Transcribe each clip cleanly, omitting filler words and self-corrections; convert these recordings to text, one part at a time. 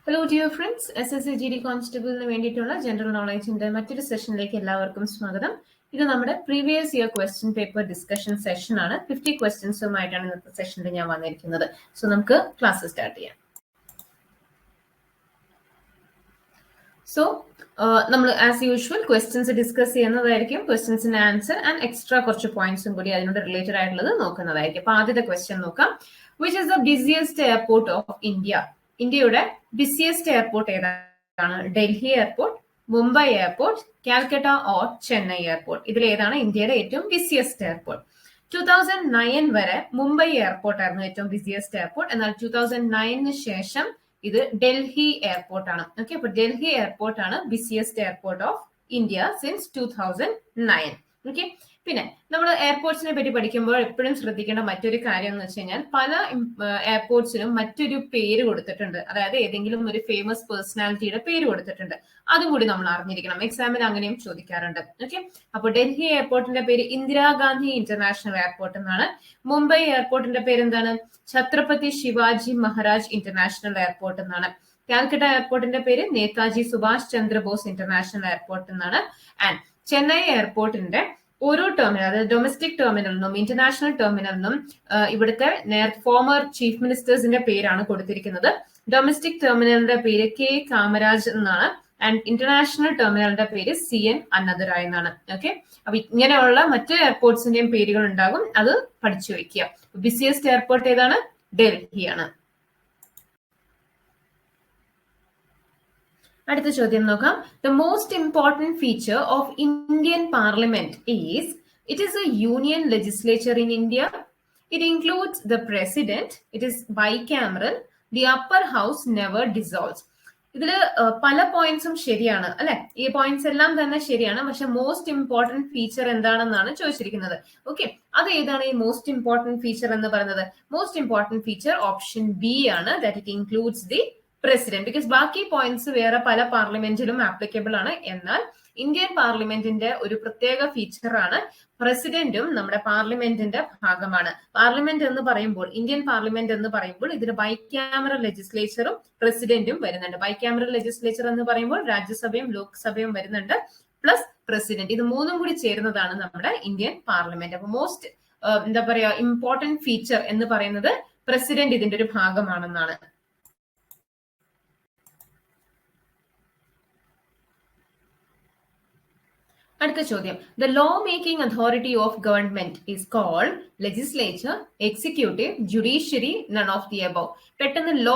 Hello dear friends, SSC GD കോൺസ്റ്റബിളിന് വേണ്ടിയിട്ടുള്ള general നോളേജിന്റെ മറ്റൊരു സെഷനിലേക്ക് എല്ലാവർക്കും സ്വാഗതം. ഇത് നമ്മുടെ previous year question paper discussion session ആണ്. 50 ക്വസ്റ്റ്യൻസുമായിട്ടാണ് ഇന്നത്തെ സെഷനിൽ ഞാൻ വന്നിരിക്കുന്നത്. സോ നമുക്ക് ക്ലാസ് സ്റ്റാർട്ട് ചെയ്യാം. സോ നമ്മൾ ആസ് യൂഷ്വൽ ക്വസ്റ്റ്യൻസ് ഡിസ്കസ് ചെയ്യുന്നതായിരിക്കും. ക്വസ്റ്റ്യൻസിന്റെ ആൻസർ ആൻഡ് എക്സ്ട്രാ കുറച്ച് പോയിന്റ്സും കൂടി അതിനോട് റിലേറ്റഡ് ആയിട്ടുള്ളത് നോക്കുന്നതായിരിക്കും. അപ്പൊ ആദ്യത്തെ ക്വസ്റ്റ്യൻ നോക്കാം. Which is the busiest airport of India? ഇന്ത്യയുടെ ബിസിയസ്റ്റ് എയർപോർട്ട് ഏതാണ്? Delhi airport, Mumbai airport, Calcutta or Chennai airport? ഇതിൽ ഏതാണ് ഇന്ത്യയുടെ ഏറ്റവും ബിസിയസ്റ്റ് എയർപോർട്ട്? 2009 വരെ മുംബൈ എയർപോർട്ട് ആയിരുന്നു ഏറ്റവും ബിസിയസ്റ്റ് എയർപോർട്ട്. എന്നാൽ 2009 ശേഷം ഇത് ഡൽഹി എയർപോർട്ട് ആണ്. ഓക്കെ, അപ്പൊ ഡൽഹി എയർപോർട്ട് ആണ് busiest airport of India since 2009. Okay, പിന്നെ നമ്മൾ എയർപോർട്സിനെ പറ്റി പഠിക്കുമ്പോൾ എപ്പോഴും ശ്രദ്ധിക്കേണ്ട മറ്റൊരു കാര്യം എന്ന് വെച്ച് കഴിഞ്ഞാൽ പല എയർപോർട്സിനും മറ്റൊരു പേര് കൊടുത്തിട്ടുണ്ട്. അതായത് ഏതെങ്കിലും ഒരു ഫേമസ് പേഴ്സണാലിറ്റിയുടെ പേര് കൊടുത്തിട്ടുണ്ട്. അതും കൂടി നമ്മൾ അറിഞ്ഞിരിക്കണം. എക്സാമിന് അങ്ങനെയും ചോദിക്കാറുണ്ട്. ഓക്കെ, അപ്പൊ ഡൽഹി എയർപോർട്ടിന്റെ പേര് ഇന്ദിരാഗാന്ധി ഇന്റർനാഷണൽ എയർപോർട്ട് എന്നാണ്. മുംബൈ എയർപോർട്ടിന്റെ പേര് എന്താണ്? ഛത്രപതി ശിവാജി മഹാരാജ് ഇന്റർനാഷണൽ എയർപോർട്ട് എന്നാണ്. കാൽക്കട്ട എയർപോർട്ടിന്റെ പേര് നേതാജി സുഭാഷ് ചന്ദ്രബോസ് ഇന്റർനാഷണൽ എയർപോർട്ട് എന്നാണ്. ആൻഡ് ചെന്നൈ എയർപോർട്ടിന്റെ ഓരോ ടെർമിനൽ, അതായത് ഡൊമസ്റ്റിക് ടെർമിനലിനും ഇന്റർനാഷണൽ ടെർമിനലിനും ഇവിടുത്തെ ഫോമർ ചീഫ് മിനിസ്റ്റേഴ്സിന്റെ പേരാണ് കൊടുത്തിരിക്കുന്നത്. ഡൊമസ്റ്റിക് ടെർമിനലിന്റെ പേര് കെ കാമരാജ് എന്നാണ്. ആൻഡ് ഇന്റർനാഷണൽ ടെർമിനലിന്റെ പേര് CN അന്നദുറായ് എന്നാണ്. ഓക്കെ, അപ്പൊ ഇങ്ങനെയുള്ള മറ്റു എയർപോർട്സിന്റെയും പേരുകൾ ഉണ്ടാകും. അത് പഠിച്ചു വെക്കുക. ബിസിയസ്റ്റ് എയർപോർട്ട് ഏതാണ്? ഡൽഹിയാണ്. അടുത്ത ചോദ്യം നോക്കാം. The most important feature of Indian parliament is it is a union legislature in India. It includes the president. It is bicameral. The upper house never dissolves. ഇതില് പല പോയിന്റ്സും ശരിയാണ് അല്ലെ? ഈ പോയിന്റ്സ് എല്ലാം തന്നെ ശരിയാണ്. പക്ഷെ മോസ്റ്റ് ഇമ്പോർട്ടന്റ് ഫീച്ചർ എന്താണെന്നാണ് ചോദിച്ചിരിക്കുന്നത്. ഓക്കെ, അത് ഏതാണ് ഈ മോസ്റ്റ് ഇമ്പോർട്ടന്റ് ഫീച്ചർ എന്ന് പറയുന്നത്? Most important feature option B ആണ്. That it includes the president. Because ബാക്കി പോയിന്റ്സ് വേറെ പല പാർലമെന്റിലും ആപ്ലിക്കബിൾ ആണ്. എന്നാൽ ഇന്ത്യൻ പാർലമെന്റിന്റെ ഒരു പ്രത്യേക ഫീച്ചർ ആണ് പ്രസിഡന്റും നമ്മുടെ പാർലമെന്റിന്റെ ഭാഗമാണ്. പാർലമെന്റ് എന്ന് പറയുമ്പോൾ, ഇന്ത്യൻ പാർലമെന്റ് എന്ന് പറയുമ്പോൾ ഇതിന് ബൈക്യാമറൽ ലെജിസ്ലേച്ചറും പ്രസിഡന്റും വരുന്നുണ്ട്. ബൈക്യാമറൽ ലെജിസ്ലേച്ചർ എന്ന് പറയുമ്പോൾ രാജ്യസഭയും ലോക്സഭയും വരുന്നുണ്ട്, പ്ലസ് പ്രസിഡന്റ്. ഇത് മൂന്നും കൂടി ചേരുന്നതാണ് നമ്മുടെ ഇന്ത്യൻ പാർലമെന്റ്. അപ്പൊ മോസ്റ്റ് എന്താ പറയാ ഇമ്പോർട്ടന്റ് ഫീച്ചർ എന്ന് പറയുന്നത് പ്രസിഡന്റ് ഇതിന്റെ ഒരു ഭാഗമാണെന്നാണ്. അടുത്ത ചോദ്യം. The law making authority of government is called legislature, executive, judiciary, none of the above. പെട്ടെന്ന് ലോ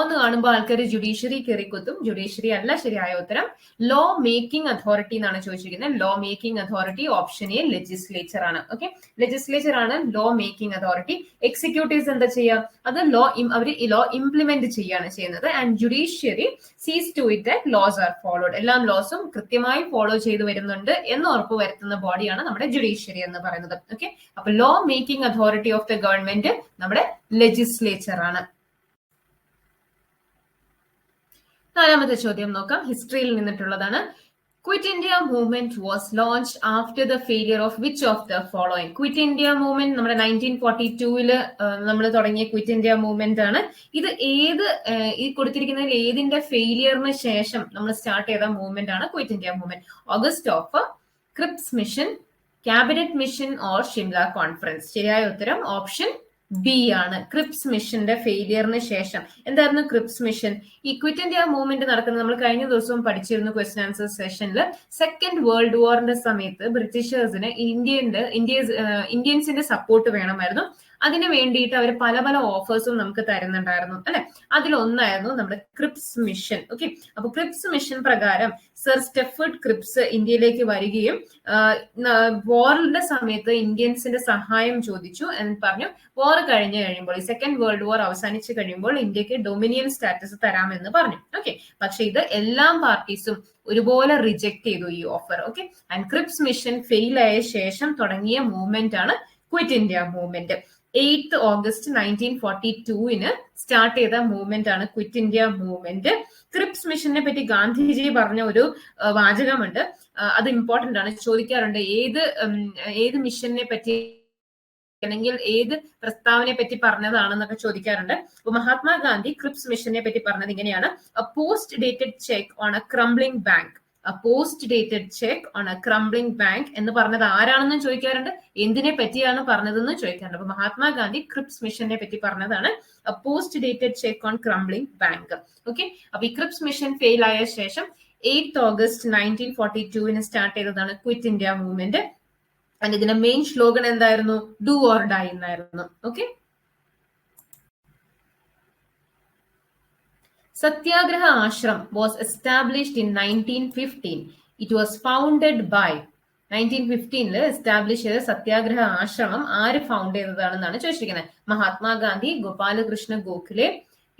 എന്ന് കാണുമ്പോൾ ആൾക്കാർ ജുഡീഷ്യറി കയറിക്കുത്തും. ജുഡീഷ്യറി അല്ല ശരിയായ ഉത്തരം. ലോ മേക്കിംഗ് അതോറിറ്റി എന്നാണ് ചോദിച്ചിരിക്കുന്നത്. Law making authority option A legislature ആണ്. ഓക്കെ, ലെജിസ്ലേച്ചർ ആണ് ലോ മേക്കിംഗ് അതോറിറ്റി. എക്സിക്യൂട്ടീവ്സ് എന്താ ചെയ്യുക? അത് അവർ ലോ ഇംപ്ലിമെന്റ് ചെയ്യാണ് ചെയ്യുന്നത്. And judiciary sees to it that laws are followed. എല്ലാ ലോസും കൃത്യമായി ഫോളോ ചെയ്തു വരുന്നുണ്ട് എന്ന് ഉറപ്പ് വരുത്തുന്ന ബോഡിയാണ് നമ്മുടെ ജുഡീഷ്യറി എന്ന് പറയുന്നത്. ഓക്കെ, അപ്പൊ law making authority of the government നമ്മുടെ ലെജിസ്ലേച്ചർ ആണ്. നാലാമത്തെ ചോദ്യം നോക്കാം. ഹിസ്റ്ററിയിൽ നിന്നിട്ടുള്ളതാണ്. Quit India movement was launched after the failure of which of the following? Quit India movement നമ്മുടെ 1942 നമ്മൾ തുടങ്ങിയ ക്വിറ്റ് ഇന്ത്യ മൂവ്മെന്റ് ആണ്. ഇത് ഈ കൊടുത്തിരിക്കുന്നതിൽ ഏതിന്റെ ഫെയിലിയറിന് ശേഷം നമ്മൾ സ്റ്റാർട്ട് ചെയ്ത മൂവ്മെന്റ് ആണ് quit India movement? August of, Cripps mission, cabinet mission or Shimla conference? ശരിയായ ഉത്തരം ഓപ്ഷൻ ബി ആണ്. ക്രിപ്സ് മിഷന്റെ ഫെയിലിയറിന് ശേഷം. എന്തായിരുന്നു ക്രിപ്സ് മിഷൻ? ഈ ക്വിറ്റ് ഇന്ത്യ മൂവ്മെന്റ് നടക്കുന്നത് നമ്മൾ കഴിഞ്ഞ ദിവസവും പഠിച്ചിരുന്നു ക്വസ്റ്റ്യൻ ആൻസർ സെഷനിൽ. സെക്കൻഡ് വേൾഡ് വാറിന്റെ സമയത്ത് ബ്രിട്ടീഷേഴ്സിന് ഇന്ത്യൻസിന്റെ സപ്പോർട്ട് വേണമായിരുന്നു. അതിന് വേണ്ടിയിട്ട് അവർ പല പല ഓഫേഴ്സും നമുക്ക് തരുന്നുണ്ടായിരുന്നു അല്ലെ? അതിലൊന്നായിരുന്നു നമ്മുടെ ക്രിപ്സ് മിഷൻ. ഓക്കെ, അപ്പൊ ക്രിപ്സ് മിഷൻ പ്രകാരം സർ സ്റ്റെഫർഡ് ക്രിപ്സ് ഇന്ത്യയിലേക്ക് വരികയും വാറിന്റെ സമയത്ത് ഇന്ത്യൻസിന്റെ സഹായം ചോദിച്ചു എന്ന് പറഞ്ഞു. വാർ കഴിഞ്ഞു കഴിയുമ്പോൾ, ഈ സെക്കൻഡ് വേൾഡ് വാർ അവസാനിച്ചു കഴിയുമ്പോൾ ഇന്ത്യക്ക് ഡൊമിനിയൻ സ്റ്റാറ്റസ് തരാമെന്ന് പറഞ്ഞു. ഓക്കെ, പക്ഷെ ഇത് എല്ലാ പാർട്ടീസും ഒരുപോലെ റിജക്ട് ചെയ്തു ഈ offer. Okay, and Cripps mission fail ആയ ശേഷം തുടങ്ങിയ മൂവ്മെന്റ് ആണ് quit India movement. 8 August 1942 start ചെയ്ത മൂവ്മെന്റ് ആണ് ക്വിറ്റ് ഇന്ത്യ മൂവ്മെന്റ്. ക്രിപ്സ് മിഷനെ പറ്റി ഗാന്ധിജി പറഞ്ഞ ഒരു വാചകമുണ്ട്. അത് ഇമ്പോർട്ടന്റ് ആണ്, ചോദിക്കാറുണ്ട്. ഏത് മിഷനെ പറ്റി അല്ലെങ്കിൽ ഏത് പ്രസ്താവനയെ പറ്റി പറഞ്ഞതാണെന്നൊക്കെ ചോദിക്കാറുണ്ട്. അപ്പൊ മഹാത്മാഗാന്ധി ക്രിപ്സ് മിഷനെ പറ്റി പറഞ്ഞത് ഇങ്ങനെയാണ്: A post dated cheque on A crumbling bank. A post dated cheque on A crumbling bank എന്ന് പറഞ്ഞത് ആരാണെന്നും ചോദിക്കാറുണ്ട്, എന്തിനെ പറ്റിയാണ് പറഞ്ഞതെന്ന് ചോദിക്കാറുണ്ട്. അപ്പൊ മഹാത്മാഗാന്ധി ക്രിപ്സ് മിഷനെ പറ്റി പറഞ്ഞതാണ് a post dated cheque on crumbling bank. Okay, അപ്പൊ ഈ ക്രിപ്സ് മിഷൻ ഫെയിൽ ആയ ശേഷം 8 ഓഗസ്റ്റ് 1942 സ്റ്റാർട്ട് ചെയ്തതാണ് ക്വിറ്റ് ഇന്ത്യ മൂവ്മെന്റ്. ആൻഡ് ഇതിന്റെ മെയിൻ സ്ലോഗൻ എന്തായിരുന്നു? ഡു ഓർ ഡൈ എന്നായിരുന്നു. Okay, Satyagraha Ashram was established in 1915. It was founded by 1915 establish ചെയ്ത സത്യാഗ്രഹ ആശ്രമം ആര് ഫൗണ്ട് ചെയ്തതാണെന്നാണ് ചോദിച്ചിരിക്കുന്നത്. മഹാത്മാഗാന്ധി, ഗോപാലകൃഷ്ണ ഗോഖലെ,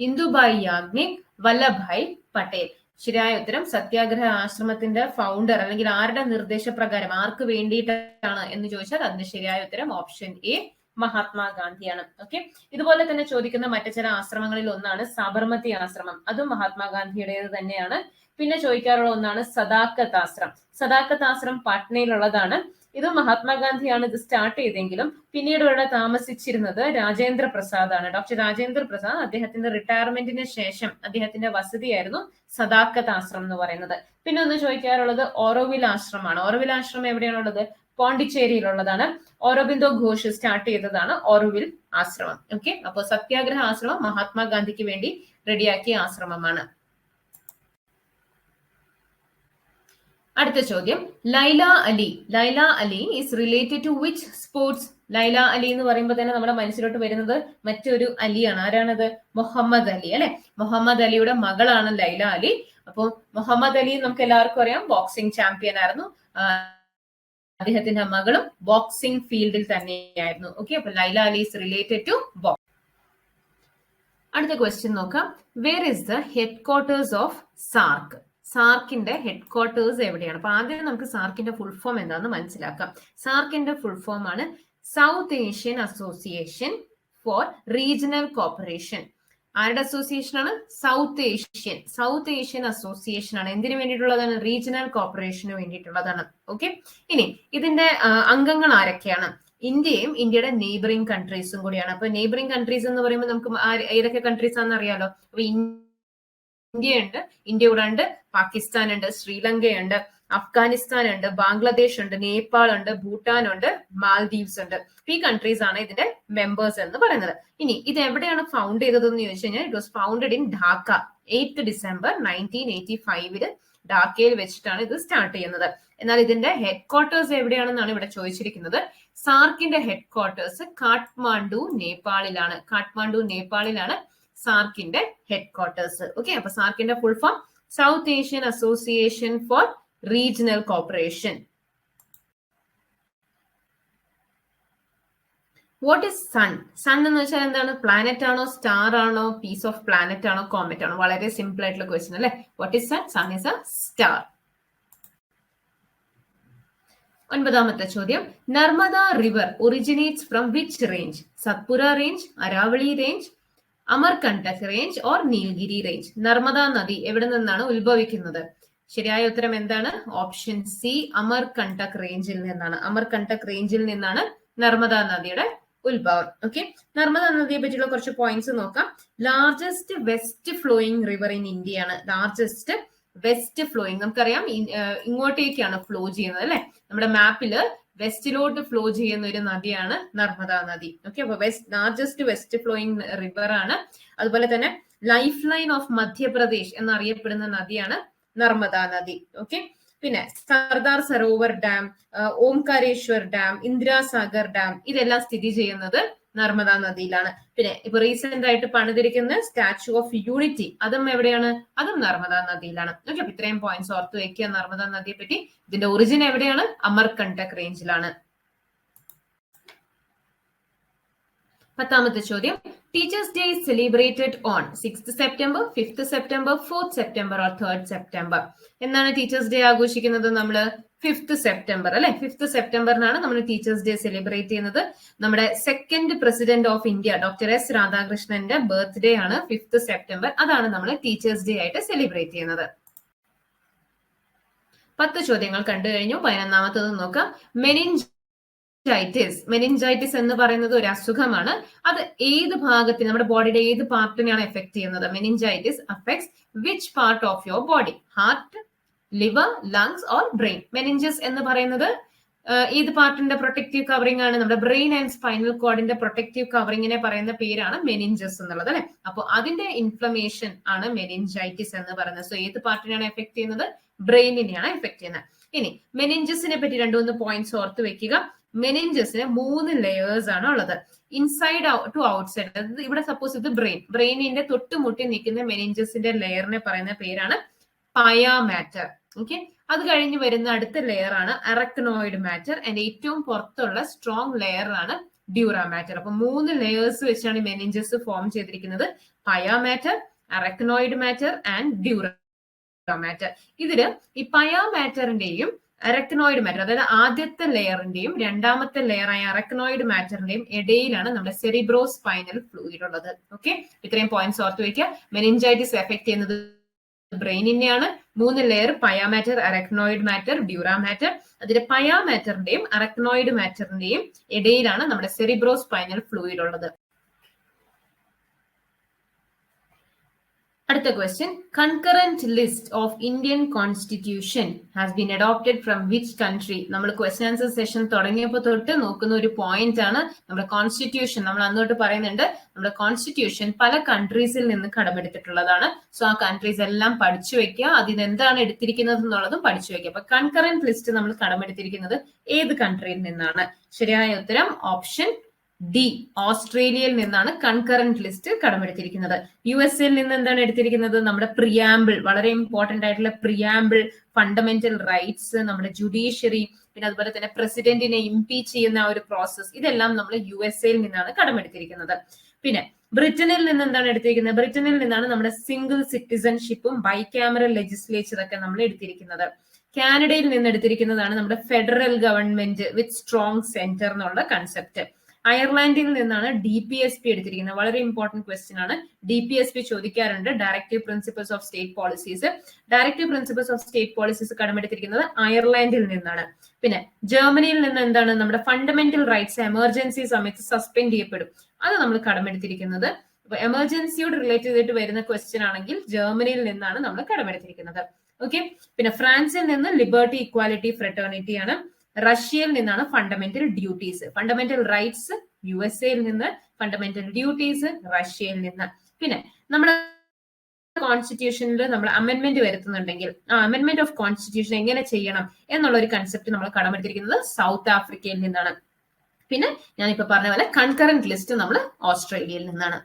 ഇന്ദുബായി യാഗ്നിക്, വല്ലഭായ് പട്ടേൽ. ശരിയായ ഉത്തരം സത്യാഗ്രഹ ആശ്രമത്തിന്റെ ഫൗണ്ടർ അല്ലെങ്കിൽ ആരുടെ നിർദ്ദേശപ്രകാരം, ആർക്ക് വേണ്ടിയിട്ടാണ് എന്ന് ചോദിച്ചാൽ അതിന്റെ ശരിയായ ഉത്തരം ഓപ്ഷൻ എ, മഹാത്മാഗാന്ധിയാണ്. ഓക്കെ, ഇതുപോലെ തന്നെ ചോദിക്കുന്ന മറ്റു ചില ആശ്രമങ്ങളിൽ ഒന്നാണ് സാബർമതി ആശ്രമം. അതും മഹാത്മാഗാന്ധിയുടേത് തന്നെയാണ്. പിന്നെ ചോദിക്കാറുള്ള ഒന്നാണ് സദാക്കത്ത് ആശ്രം. സദാക്കത്ത് ആശ്രം പാട്നയിലുള്ളതാണ്. ഇത് മഹാത്മാഗാന്ധിയാണ് ഇത് സ്റ്റാർട്ട് ചെയ്തെങ്കിലും പിന്നീട് ഇവിടെ താമസിച്ചിരുന്നത് രാജേന്ദ്ര പ്രസാദ് ആണ്. ഡോക്ടർ രാജേന്ദ്ര പ്രസാദ് അദ്ദേഹത്തിന്റെ റിട്ടയർമെന്റിന് ശേഷം അദ്ദേഹത്തിന്റെ വസതിയായിരുന്നു സദാക്കത്ത് ആശ്രം എന്ന് പറയുന്നത്. പിന്നെ ഒന്ന് ചോദിക്കാറുള്ളത് ഓറോവിൽ ആശ്രമമാണ്. ഓറോവിൽ ആശ്രമം എവിടെയാണുള്ളത്? പോണ്ടിച്ചേരിയിലുള്ളതാണ്. ഓരോബിന്ദോ ഘോഷ് സ്റ്റാർട്ട് ചെയ്തതാണ് ഓറോവിൽ ആശ്രമം. ഓക്കെ, അപ്പൊ സത്യാഗ്രഹ ആശ്രമം മഹാത്മാഗാന്ധിക്ക് വേണ്ടി റെഡിയാക്കിയ ആശ്രമമാണ്. അടുത്ത ചോദ്യം, Laila Ali. Laila Ali is related to which sports? Laila Ali എന്ന് പറയുമ്പോൾ തന്നെ നമ്മുടെ മനസ്സിലോട്ട് വരുന്നത് മറ്റൊരു അലിയാണ്. ആരാണത്? മുഹമ്മദ് അലി അല്ലെ. മുഹമ്മദ് അലിയുടെ മകളാണ് ലൈല അലി. അപ്പോൾ മുഹമ്മദ് അലി നമുക്ക് എല്ലാവർക്കും അറിയാം, ബോക്സിംഗ് ചാമ്പ്യൻ ആയിരുന്നു. അദ്ദേഹത്തിന്റെ മകളും ബോക്സിംഗ് ഫീൽഡിൽ തന്നെയായിരുന്നു. ഓക്കെ, അപ്പൊ Laila Ali is related to box. അടുത്ത ക്വസ്റ്റ്യൻ നോക്കാം. Where is the headquarters of SAARC? സാർക്കിന്റെ ഹെഡ് ക്വാർട്ടേഴ്സ് എവിടെയാണ്? അപ്പൊ ആദ്യം നമുക്ക് സാർക്കിന്റെ ഫുൾ ഫോം എന്താണെന്ന് മനസ്സിലാക്കാം. സാർക്കിന്റെ ഫുൾ ഫോം ആണ് South Asian association for regional cooperation. ആരുടെ അസോസിയേഷൻ ആണ്? സൗത്ത് ഏഷ്യൻ അസോസിയേഷൻ ആണ്. എന്തിനു വേണ്ടിയിട്ടുള്ളതാണ്? റീജിയണൽ കോപ്പറേഷന് വേണ്ടിയിട്ടുള്ളതാണ്. ഓക്കെ, ഇനി ഇതിന്റെ അംഗങ്ങൾ ആരൊക്കെയാണ്? ഇന്ത്യയും ഇന്ത്യയുടെ നെയ്ബറിംഗ് കൺട്രീസും കൂടിയാണ്. അപ്പൊ നെയ്ബറിംഗ് കൺട്രീസ് എന്ന് പറയുമ്പോൾ നമുക്ക് ഏതൊക്കെ കൺട്രീസ് ആണെന്ന് അറിയാലോ. അപ്പൊ ഇന്ത്യയുണ്ട്, ഇന്ത്യ കൂടെ ഉണ്ട്, പാകിസ്ഥാൻ ഉണ്ട്, ശ്രീലങ്കയുണ്ട്, അഫ്ഗാനിസ്ഥാൻ ഉണ്ട്, ബാംഗ്ലാദേശ് ഉണ്ട്, നേപ്പാൾ ഉണ്ട്, ഭൂട്ടാൻ ഉണ്ട്, മാൽദീവ്സ് ഉണ്ട്. ഈ കൺട്രീസ് ആണ് ഇതിന്റെ മെമ്പേഴ്സ് എന്ന് പറയുന്നത്. ഇനി ഇത് എവിടെയാണ് ഫൗണ്ട് ചെയ്തതെന്ന് ചോദിച്ചു കഴിഞ്ഞാൽ it was founded in Dhaka 8 December 1985 ഢാക്കയിൽ വെച്ചിട്ടാണ് ഇത് സ്റ്റാർട്ട് ചെയ്യുന്നത്. എന്നാൽ ഇതിന്റെ ഹെഡ് ക്വാർട്ടേഴ്സ് എവിടെയാണെന്നാണ് ഇവിടെ ചോദിച്ചിരിക്കുന്നത്. സാർക്കിന്റെ ഹെഡ് ക്വാർട്ടേഴ്സ് കാഠ്മാണ്ഡു നേപ്പാളിലാണ് സാർക്കിന്റെ ഹെഡ് ക്വാർട്ടേഴ്സ്. ഓക്കെ, അപ്പൊ സാർക്കിന്റെ full form South Asian association for regional Cooperation. What is sun? Sun എന്ന് വെച്ചാൽ എന്താണ്? പ്ലാനറ്റ് ആണോ, സ്റ്റാർ ആണോ, പീസ് ഓഫ് പ്ലാനറ്റ് ആണോ, കോമറ്റ് ആണോ? വളരെ സിമ്പിൾ ആയിട്ടുള്ള ക്വസ്റ്റ്യൻ അല്ലെ. What is sun? Sun is a star. 9ാമത്തെ ചോദ്യം, Narmada river originates from which range? Satpura range, Aravalli range, Amarkantak range or Nilgiri range? Narmada നദി എവിടെ നിന്നാണ് ഉത്ഭവിക്കുന്നത്? ശരിയായ ഉത്തരം എന്താണ്? ഓപ്ഷൻ സി, അമർകണ്ടക് റേഞ്ചിൽ നിന്നാണ്. അമർകണ്ടക് റേഞ്ചിൽ നിന്നാണ് നർമ്മദ നദിയുടെ ഉത്ഭവം. ഓക്കെ, നർമ്മദ നദിയെ പറ്റിയുള്ള കുറച്ച് പോയിന്റ്സ് നോക്കാം. Largest west flowing river in India ആണ്. ലാർജസ്റ്റ് വെസ്റ്റ് ഫ്ലോയിങ്, നമുക്കറിയാം ഇങ്ങോട്ടേക്കാണ് ഫ്ലോ ചെയ്യുന്നത് അല്ലെ. നമ്മുടെ മാപ്പില് വെസ്റ്റിലോട്ട് ഫ്ലോ ചെയ്യുന്ന ഒരു നദിയാണ് നർമ്മദ നദി. ഓക്കെ, അപ്പൊ ലാർജസ്റ്റ് വെസ്റ്റ് ഫ്ലോയിങ് റിവർ ആണ്. അതുപോലെ തന്നെ ലൈഫ് ലൈൻ ഓഫ് മധ്യപ്രദേശ് എന്നറിയപ്പെടുന്ന നദിയാണ് നർമ്മദ നദി. ഓക്കെ, പിന്നെ Sardar Sarovar dam, Omkareshwar dam, Indira Sagar dam ഇതെല്ലാം സ്ഥിതി ചെയ്യുന്നത് നർമ്മദ നദിയിലാണ്. പിന്നെ ഇപ്പൊ റീസെന്റ് ആയിട്ട് പണിതിരിക്കുന്ന സ്റ്റാച്യു ഓഫ് യൂണിറ്റി അതും എവിടെയാണ്? അതും നർമ്മദ നദിയിലാണ്. ഓക്കെ, അപ്പൊ ഇത്രയും പോയിന്റ്സ് ഓർത്ത് വെക്കുക നർമ്മദ നദിയെ പറ്റി. ഇതിന്റെ ഒറിജിൻ എവിടെയാണ്? അമർകണ്ടക് റേഞ്ചിലാണ്. 10ാമത്തെ ചോദ്യം, teachers day is celebrated on 6th September, 5th September, 4th September or 3rd September? എന്നാണ് ടീച്ചേഴ്സ് ഡേ ആഘോഷിക്കുന്നത് നമ്മൾ? 5th സെപ്റ്റംബർ അല്ലെ. 5th സെപ്റ്റംബറിനാണ് നമ്മൾ ടീച്ചേഴ്സ് ഡേ സെലിബ്രേറ്റ് ചെയ്യുന്നത്. നമ്മുടെ second president of India doctor S രാധാകൃഷ്ണന്റെ ബർത്ത്ഡേ ആണ് 5th സെപ്റ്റംബർ. അതാണ് നമ്മൾ ടീച്ചേഴ്സ് ഡേ ആയിട്ട് സെലിബ്രേറ്റ് ചെയ്യുന്നത്. 10 ചോദ്യങ്ങൾ കണ്ടു കഴിഞ്ഞു. 11ാമത്തത് നോക്കാം. മെനിഞ്ചൈറ്റിസ് എന്ന് പറയുന്നത് ഒരു അസുഖമാണ്. അത് ഏത് ഭാഗത്തിന്, നമ്മുടെ ബോഡിയുടെ ഏത് പാർട്ടിനെയാണ് എഫക്ട് ചെയ്യുന്നത്? Meningitis affects which part of your body? Heart, liver, lungs or brain? Meninges എന്ന് പറയുന്നത് ഏത് പാർട്ടിന്റെ പ്രൊട്ടക്റ്റീവ് കവറിംഗ് ആണ്? നമ്മുടെ ബ്രെയിൻ ആൻഡ് സ്പൈനൽ കോഡിന്റെ പ്രൊട്ടക്റ്റീവ് കവറിങ്ങിനെ പറയുന്ന പേരാണ് മെനിഞ്ചസ് എന്നുള്ളത്, അല്ലെ? അപ്പോൾ അതിന്റെ ഇൻഫ്ലമേഷൻ ആണ് മെനിഞ്ചൈറ്റിസ് എന്ന് പറയുന്നത്. സോ ഏത് പാർട്ടിനെയാണ് എഫക്ട് ചെയ്യുന്നത്? ബ്രെയിനിനെയാണ് എഫക്ട് ചെയ്യുന്നത്. ഇനി മെനിഞ്ചസിനെ പറ്റി 2-3 പോയിന്റ്സ് ഓർത്ത് വെക്കുക. മെനിഞ്ചസിന് 3 ലെയേഴ്സ് ആണ് ഉള്ളത്, ഇൻസൈഡ് ടു ഔട്ട്സൈഡ്. ഇവിടെ സപ്പോസ് ഇത് ബ്രെയിനിന്റെ തൊട്ടുമുട്ടി നിൽക്കുന്ന മെനിഞ്ചസിന്റെ ലെയറിനെ പറയുന്ന പേരാണ് പയാ മാറ്റർ. ഓക്കെ, അത് കഴിഞ്ഞ് വരുന്ന അടുത്ത ലെയർ ആണ് അറക്നോയിഡ് മാറ്റർ. ആൻഡ് ഏറ്റവും പുറത്തുള്ള സ്ട്രോങ് ലെയർ ആണ് ഡ്യൂറാ മാറ്റർ. അപ്പൊ 3 ലെയേഴ്സ് വെച്ചാണ് മെനിഞ്ചസ് ഫോം ചെയ്തിരിക്കുന്നത്: pia matter, arachnoid matter and dura matter. ഇതില് ഈ പയാ മാറ്ററിന്റെയും അറക്നോയിഡ് മാറ്റർ, അതായത് ആദ്യത്തെ ലെയറിന്റെയും രണ്ടാമത്തെ ലെയറായ അറക്നോയിഡ് മാറ്ററിന്റെയും ഇടയിലാണ് നമ്മുടെ സെറിബ്രോ സ്പൈനൽ ഫ്ലൂയിഡ് ഉള്ളത്. ഓക്കെ, ഇത്രയും പോയിന്റ്സ് ഓർത്ത് വയ്ക്കുക. മെനിഞ്ചൈറ്റിസ് എഫക്ട് ചെയ്യുന്നത് ബ്രെയിനിനെയാണ്. 3 layer: pia matter, arachnoid matter, dura matter. അതിൽ പയാ മാറ്ററിന്റെയും അറക്നോയിഡ് മാറ്ററിന്റെയും ഇടയിലാണ് നമ്മുടെ സെറിബ്രോ സ്പൈനൽ ഫ്ലൂയിഡ് ഉള്ളത്. അടുത്ത question: concurrent list of Indian constitution has been adopted from which country? നമ്മൾ ക്വസ്റ്റ്യൻ ആൻസർ സെഷൻ തുടങ്ങിയപ്പോൾ തൊട്ട് നോക്കുന്ന ഒരു പോയിന്റ് ആണ് നമ്മുടെ കോൺസ്റ്റിറ്റ്യൂഷൻ. നമ്മൾ അന്നോട്ട് പറയുന്നുണ്ട് നമ്മുടെ കോൺസ്റ്റിറ്റ്യൂഷൻ പല കൺട്രീസിൽ നിന്ന് കടമെടുത്തിട്ടുള്ളതാണ്. സോ ആ കൺട്രീസ് എല്ലാം പഠിച്ചു വെക്കുക, അതിന് എന്താണ് എടുത്തിരിക്കുന്നത് എന്നുള്ളതും പഠിച്ചു വെക്കുക. അപ്പൊ കൺകറന്റ് ലിസ്റ്റ് നമ്മൾ കടമെടുത്തിരിക്കുന്നത് ഏത് കൺട്രിയിൽ നിന്നാണ്? ശരിയായ ഉത്തരം ഓപ്ഷൻ ഡി, ഓസ്ട്രേലിയയിൽ നിന്നാണ് കൺകറന്റ് ലിസ്റ്റ് കടമെടുത്തിരിക്കുന്നത്. US-ൽ നിന്ന് എന്താണ് എടുത്തിരിക്കുന്നത്? നമ്മുടെ പ്രിയാമ്പിൾ, വളരെ ഇമ്പോർട്ടന്റ് ആയിട്ടുള്ള പ്രിയാമ്പിൾ, ഫണ്ടമെന്റൽ റൈറ്റ്സ്, നമ്മുടെ ജുഡീഷ്യറി, പിന്നെ അതുപോലെ തന്നെ പ്രസിഡന്റിനെ ഇംപീച്ച് ചെയ്യുന്ന ആ ഒരു പ്രോസസ്, ഇതെല്ലാം നമ്മൾ USA-ൽ നിന്നാണ് കടമെടുത്തിരിക്കുന്നത്. പിന്നെ ബ്രിട്ടനിൽ നിന്ന് എന്താണ് എടുത്തിരിക്കുന്നത്? ബ്രിട്ടനിൽ നിന്നാണ് നമ്മുടെ സിംഗിൾ സിറ്റിസൺഷിപ്പും ബൈക്യാമറൽ ലെജിസ്ലേച്ചർ ഒക്കെ നമ്മൾ എടുത്തിരിക്കുന്നത്. കാനഡയിൽ നിന്ന് എടുത്തിരിക്കുന്നതാണ് നമ്മുടെ federal government with strong centre എന്നുള്ള കൺസെപ്റ്റ്. അയർലാൻഡിൽ നിന്നാണ് DPSP എടുത്തിരിക്കുന്നത്. വളരെ ഇമ്പോർട്ടന്റ് ക്വസ്റ്റ്യൻ ആണ്. DPSP ചോദിക്കാറുണ്ട്, directive principles of state policies. Directive principles of state policies കടമെടുത്തിരിക്കുന്നത് അയർലാൻഡിൽ നിന്നാണ്. പിന്നെ ജർമ്മനിയിൽ നിന്ന് എന്താണ്? നമ്മുടെ ഫണ്ടമെന്റൽ റൈറ്റ്സ് എമർജൻസി സമയത്ത് സസ്പെൻഡ് ചെയ്യപ്പെടും, അത് നമ്മൾ കടമെടുത്തിരിക്കുന്നത്. അപ്പൊ എമർജൻസിയോട് റിലേറ്റ് ചെയ്തിട്ട് വരുന്ന ക്വസ്റ്റ്യൻ ആണെങ്കിൽ ജർമ്മനിയിൽ നിന്നാണ് നമ്മൾ കടമെടുത്തിരിക്കുന്നത്. ഓക്കെ, പിന്നെ ഫ്രാൻസിൽ നിന്ന് ലിബർട്ടി, ഇക്വാലിറ്റി, ഫ്രെറ്റേണിറ്റി ആണ്. റഷ്യയിൽ നിന്നാണ് ഫണ്ടമെന്റൽ ഡ്യൂട്ടീസ്. ഫണ്ടമെന്റൽ റൈറ്റ്സ് USA-യിൽ നിന്ന്, ഫണ്ടമെന്റൽ ഡ്യൂട്ടീസ് റഷ്യയിൽ നിന്ന്. പിന്നെ നമ്മുടെ കോൺസ്റ്റിറ്റ്യൂഷനിൽ നമ്മൾ അമെന്റ്മെന്റ് വരുത്തുന്നുണ്ടെങ്കിൽ ആ അമെന്റ്മെന്റ് ഓഫ് കോൺസ്റ്റിറ്റ്യൂഷൻ എങ്ങനെ ചെയ്യണം എന്നുള്ള ഒരു കൺസെപ്റ്റ് നമ്മൾ കടമെടുത്തിരിക്കുന്നത് സൗത്ത് ആഫ്രിക്കയിൽ നിന്നാണ്. പിന്നെ ഞാനിപ്പോ പറഞ്ഞ പോലെ കൺകറന്റ് ലിസ്റ്റ് നമ്മൾ ഓസ്ട്രേലിയയിൽ നിന്നാണ്.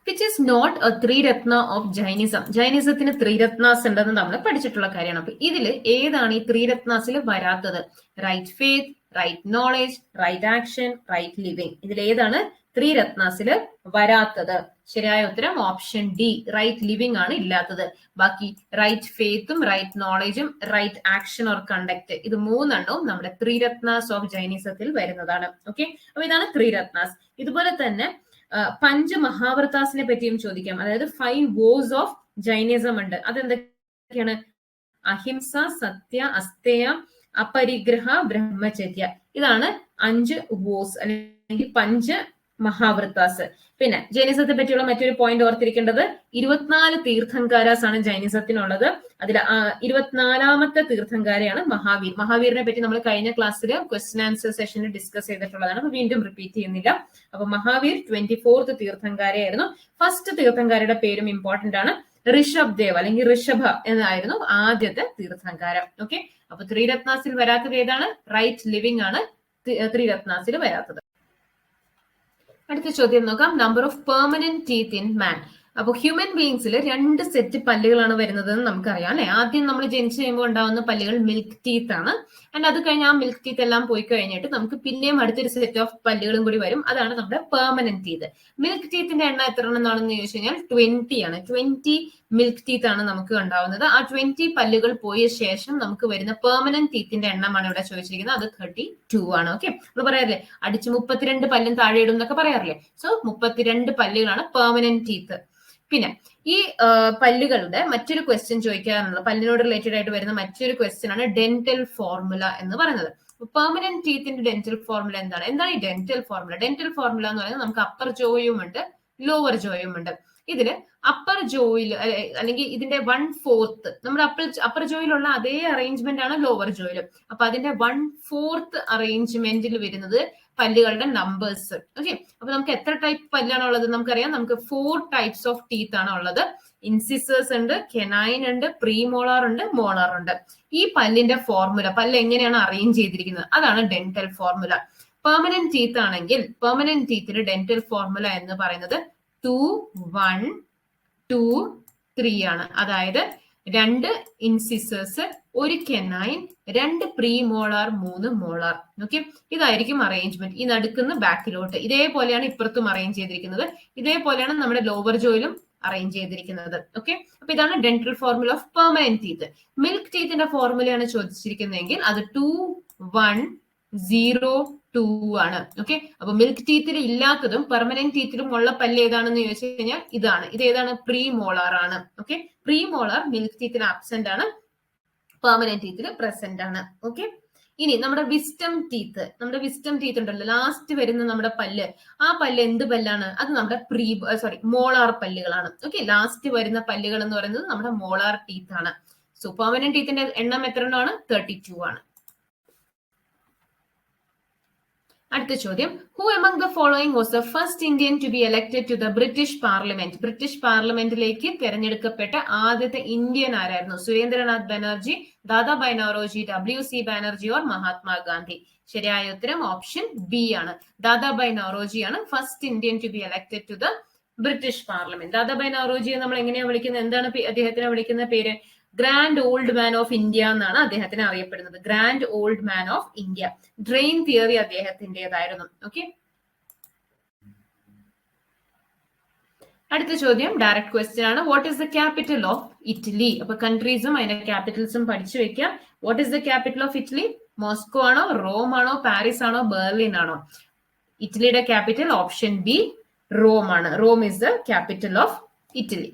Which is not a Triratna of Jainism? ജൈനിസത്തിന് ത്രിരത്നാസ് ഉണ്ടെന്ന് നമ്മൾ പഠിച്ചിട്ടുള്ള കാര്യമാണ്. അപ്പൊ ഇതിൽ ഏതാണ് ഈ ത്രിരത്നാസിൽ വരാത്തത്? Right faith, right knowledge, right action, right living. ഇതിൽ ഏതാണ് ത്രിരത്നാസിൽ വരാത്തത്? ശരിയായ ഉത്തരം ഓപ്ഷൻ ഡി, റൈറ്റ് ലിവിങ് ആണ് ഇല്ലാത്തത്. ബാക്കി റൈറ്റ് ഫെയ്ത്തും റൈറ്റ് നോളേജും റൈറ്റ് ആക്ഷൻ ഓർ കണ്ടക്ട്, ഇത് 3 നമ്മുടെ ത്രിരത്നാസ് ഓഫ് ജൈനിസത്തിൽ വരുന്നതാണ്. ഓക്കെ, അപ്പൊ ഇതാണ് ത്രിരത്നാസ്. ഇതുപോലെ തന്നെ പഞ്ചമഹാവ്രതാസിനെ പറ്റിയും ചോദിക്കാം. അതായത് 5 വോസ് ഓഫ് ജൈനിസം ഉണ്ട്. അതെന്തൊക്കെയാണ്? അഹിംസ, സത്യ, അസ്തേയ, അപരിഗ്രഹ, ബ്രഹ്മചര്യ. ഇതാണ് 5 വോസ് അല്ലെങ്കിൽ പഞ്ചമഹാവ്രതാസ്. പിന്നെ ജൈനിസത്തെ പറ്റിയുള്ള മറ്റൊരു പോയിന്റ് ഓർത്തിരിക്കേണ്ടത് 24 തീർത്ഥങ്കാരാസ് ആണ് ജൈനിസത്തിനുള്ളത്. അതിൽ 24ാമത്തെ തീർത്ഥങ്കാരയാണ് മഹാവീർ. മഹാവീറിനെ പറ്റി നമ്മൾ കഴിഞ്ഞ ക്ലാസ്സിൽ ക്വസ്റ്റ്യൻ ആൻസർ സെഷനിൽ ഡിസ്കസ് ചെയ്തിട്ടുള്ളതാണ്. അപ്പൊ വീണ്ടും റിപ്പീറ്റ് ചെയ്യുന്നില്ല. അപ്പൊ മഹാവീർ 24th തീർത്ഥങ്കാരയായിരുന്നു. ഫസ്റ്റ് തീർത്ഥങ്കാരയുടെ പേരും ഇമ്പോർട്ടന്റ് ആണ്. ഋഷഭ് ദേവ് അല്ലെങ്കിൽ ഋഷഭ എന്നായിരുന്നു ആദ്യത്തെ തീർത്ഥങ്കാരം. ഓക്കെ, അപ്പൊ ത്രിരത്നാസിൽ വരാത്തത് ഏതാണ്? റൈറ്റ് ലിവിങ് ആണ് ത്രിരത്നാസിൽ വരാത്തത്. അടുത്ത ചോദ്യം നോക്കാം. Number of permanent teeth in man. അപ്പൊ ഹ്യൂമൻ ബീങ്സിൽ 2 സെറ്റ് പല്ലുകളാണ് വരുന്നത് എന്ന് നമുക്കറിയാം അല്ലെ. ആദ്യം നമ്മൾ ജനിച്ചു കഴിയുമ്പോൾ ഉണ്ടാവുന്ന പല്ലുകൾ മിൽക്ക് ടീത്ത് ആണ്. ആൻഡ് അത് കഴിഞ്ഞ് ആ മിൽക്ക് ടീത്ത് എല്ലാം പോയി കഴിഞ്ഞിട്ട് നമുക്ക് പിന്നെയും അടുത്തൊരു സെറ്റ് ഓഫ് പല്ലുകളും കൂടി വരും. അതാണ് നമ്മുടെ പെർമനന്റ് ടീത്ത്. മിൽക്ക് ടീത്തിന്റെ എണ്ണം എത്ര എണ്ണമാണെന്ന് ചോദിച്ചു കഴിഞ്ഞാൽ 20 ആണ്. 20 മിൽക്ക് ടീത്ത് ആണ് നമുക്ക് ഉണ്ടാവുന്നത്. ആ 20 പല്ലുകൾ പോയ ശേഷം നമുക്ക് വരുന്ന പെർമനന്റ് ടീത്തിന്റെ എണ്ണമാണ് ഇവിടെ ചോദിച്ചിരിക്കുന്നത്. അത് 32 ആണ്. ഓക്കെ, നമ്മൾ പറയാറില്ലേ അടിച്ച് 32 പല്ലും താഴെ ഇടും എന്നൊക്കെ പറയാറില്ലേ. സോ 32 പല്ലുകളാണ് പെർമനന്റ് ടീത്ത്. പിന്നെ ഈ പല്ലുകളുടെ മറ്റൊരു ക്വസ്റ്റ്യൻ ചോദിക്കാറുള്ളത്, പല്ലിനോട് റിലേറ്റഡ് ആയിട്ട് വരുന്ന മറ്റൊരു ക്വസ്റ്റ്യൻ ആണ് ഡെന്റൽ ഫോർമുല എന്ന് പറയുന്നത്. പെർമനന്റ് ടീത്തിന്റെ ഡെന്റൽ ഫോർമുല എന്താണ്? എന്താണ് ഈ ഡെന്റൽ ഫോർമുല? ഡെന്റൽ ഫോർമുല എന്ന് പറയുന്നത് നമുക്ക് അപ്പർ ജോയും ഉണ്ട്, ലോവർ ജോയും ഉണ്ട്. ഇതില് അപ്പർ ജോയിൽ അല്ലെങ്കിൽ ഇതിന്റെ 1/4 നമ്മുടെ അപ്പർ ജോയിലുള്ള അതേ അറേഞ്ച്മെന്റ് ആണ് ലോവർ ജോയിലും. അപ്പൊ അതിന്റെ 1/4 അറേഞ്ച്മെന്റിൽ വരുന്നത് പല്ലുകളുടെ നമ്പേഴ്സ്. ഓക്കെ, അപ്പൊ നമുക്ക് എത്ര ടൈപ്പ് പല്ലാണ് ഉള്ളത്? നമുക്കറിയാം, നമുക്ക് 4 ടൈപ്സ് ഓഫ് ടീത്ത് ആണ് ഉള്ളത്. ഇൻസിസേഴ്സ് ഉണ്ട്, കെനൈൻ ഉണ്ട്, പ്രീമോളാർ ഉണ്ട്, മോളാർ ഉണ്ട്. ഈ പല്ലിന്റെ ഫോർമുല, പല്ല് എങ്ങനെയാണ് അറേഞ്ച് ചെയ്തിരിക്കുന്നത്, അതാണ് ഡെന്റൽ ഫോർമുല. പെർമനന്റ് ടീത്ത് ആണെങ്കിൽ പെർമനന്റ് ടീത്തിന് ഡെന്റൽ ഫോർമുല എന്ന് പറയുന്നത് 2, 1, 2, 3 ആണ്. അതായത് 2 incisors, 1 canine, 2 premolar, 3 molar. Okay, ഇതായിരിക്കും അറേഞ്ച്മെന്റ്. ഈ നടുക്കുന്ന ബാക്കിലോട്ട് ഇതേപോലെയാണ് ഇപ്പുറത്തും അറേഞ്ച് ചെയ്തിരിക്കുന്നത്. ഇതേപോലെയാണ് നമ്മുടെ ലോവർ ജോയിലും അറേഞ്ച് ചെയ്തിരിക്കുന്നത്. ഓക്കെ, അപ്പൊ ഇതാണ് dental formula of permanent teeth. Milk ടീത്തിന്റെ ഫോർമുലയാണ് ചോദിച്ചിരിക്കുന്നതെങ്കിൽ അത് 2, 1, 0, 2 ആണ്. ഓക്കെ, അപ്പൊ മിൽക്ക് ടീത്തിൽ ഇല്ലാത്തതും പെർമനന്റ് ടീത്തിലും ഉള്ള പല്ല് ഏതാണെന്ന് ചോദിച്ചു കഴിഞ്ഞാൽ ഇതാണ്. ഇത് ഏതാണ്? പ്രീമോളാർ ആണ്. ഓക്കെ, പ്രീമോളാർ മിൽക്ക് ടീത്തിൽ ആബ്സെന്റ് ആണ്, പെർമനന്റ് ടീത്തിൽ പ്രസന്റ് ആണ്. ഓക്കെ, ഇനി നമ്മുടെ വിസ്റ്റം ടീത്ത്, ഉണ്ടല്ലോ, ലാസ്റ്റ് വരുന്ന നമ്മുടെ പല്ല്, ആ പല്ല് എന്ത് പല്ലാണ്? അത് നമ്മുടെ മോളാർ പല്ലുകളാണ്. ഓക്കെ, ലാസ്റ്റ് വരുന്ന പല്ലുകൾ എന്ന് പറയുന്നത് നമ്മുടെ മോളാർ ടീത്ത് ആണ്. സോ പെർമനന്റ് ടീത്തിന്റെ എണ്ണം എത്ര എണ്ണമാണ്? 32 ആണ്. അടുത്ത ചോദ്യം, who among the following was the first Indian to be elected to the British parliament? British പാർലമെന്റിലേക്ക് തെരഞ്ഞെടുക്കപ്പെട്ട ആദ്യത്തെ ഇന്ത്യൻ ആരായിരുന്നു? Surendranath Banerjee, Dadabhai Naoroji, WC Banerjee or Mahatma Gandhi? ശരിയായ ഉത്തരം ഓപ്ഷൻ ബി ആണ്. ദാദാഭായ് നവറോജിയാണ് first Indian to be elected to the British parliament. Dadabhai നവറോജിയെ നമ്മൾ എങ്ങനെയാ വിളിക്കുന്നത്? എന്താണ് അദ്ദേഹത്തിനെ വിളിക്കുന്ന പേര്? Grand old man of India എന്നാണ് അദ്ദേഹത്തിനെ അറിയപ്പെടുന്നത്. Grand old man of India. Drain theory അദ്ദേഹത്തിൻ്റെതായിരുന്നു. ഓക്കെ, അടുത്ത ചോദ്യം ഡയറക്റ്റ് ക്വസ്റ്റ്യൻ ആണ്. What is the capital of Italy? അപ്പൊ കൺട്രീസും അതിന്റെ ക്യാപിറ്റൽസും പഠിച്ചു വെക്കാം. What is the capital of Italy? Moscow ആണോ, റോം ആണോ, പാരീസ് ആണോ, ബെർലിൻ ആണോ? ഇറ്റലിയുടെ ക്യാപിറ്റൽ ഓപ്ഷൻ ബി, റോം ആണ്. Rome is the capital of Italy.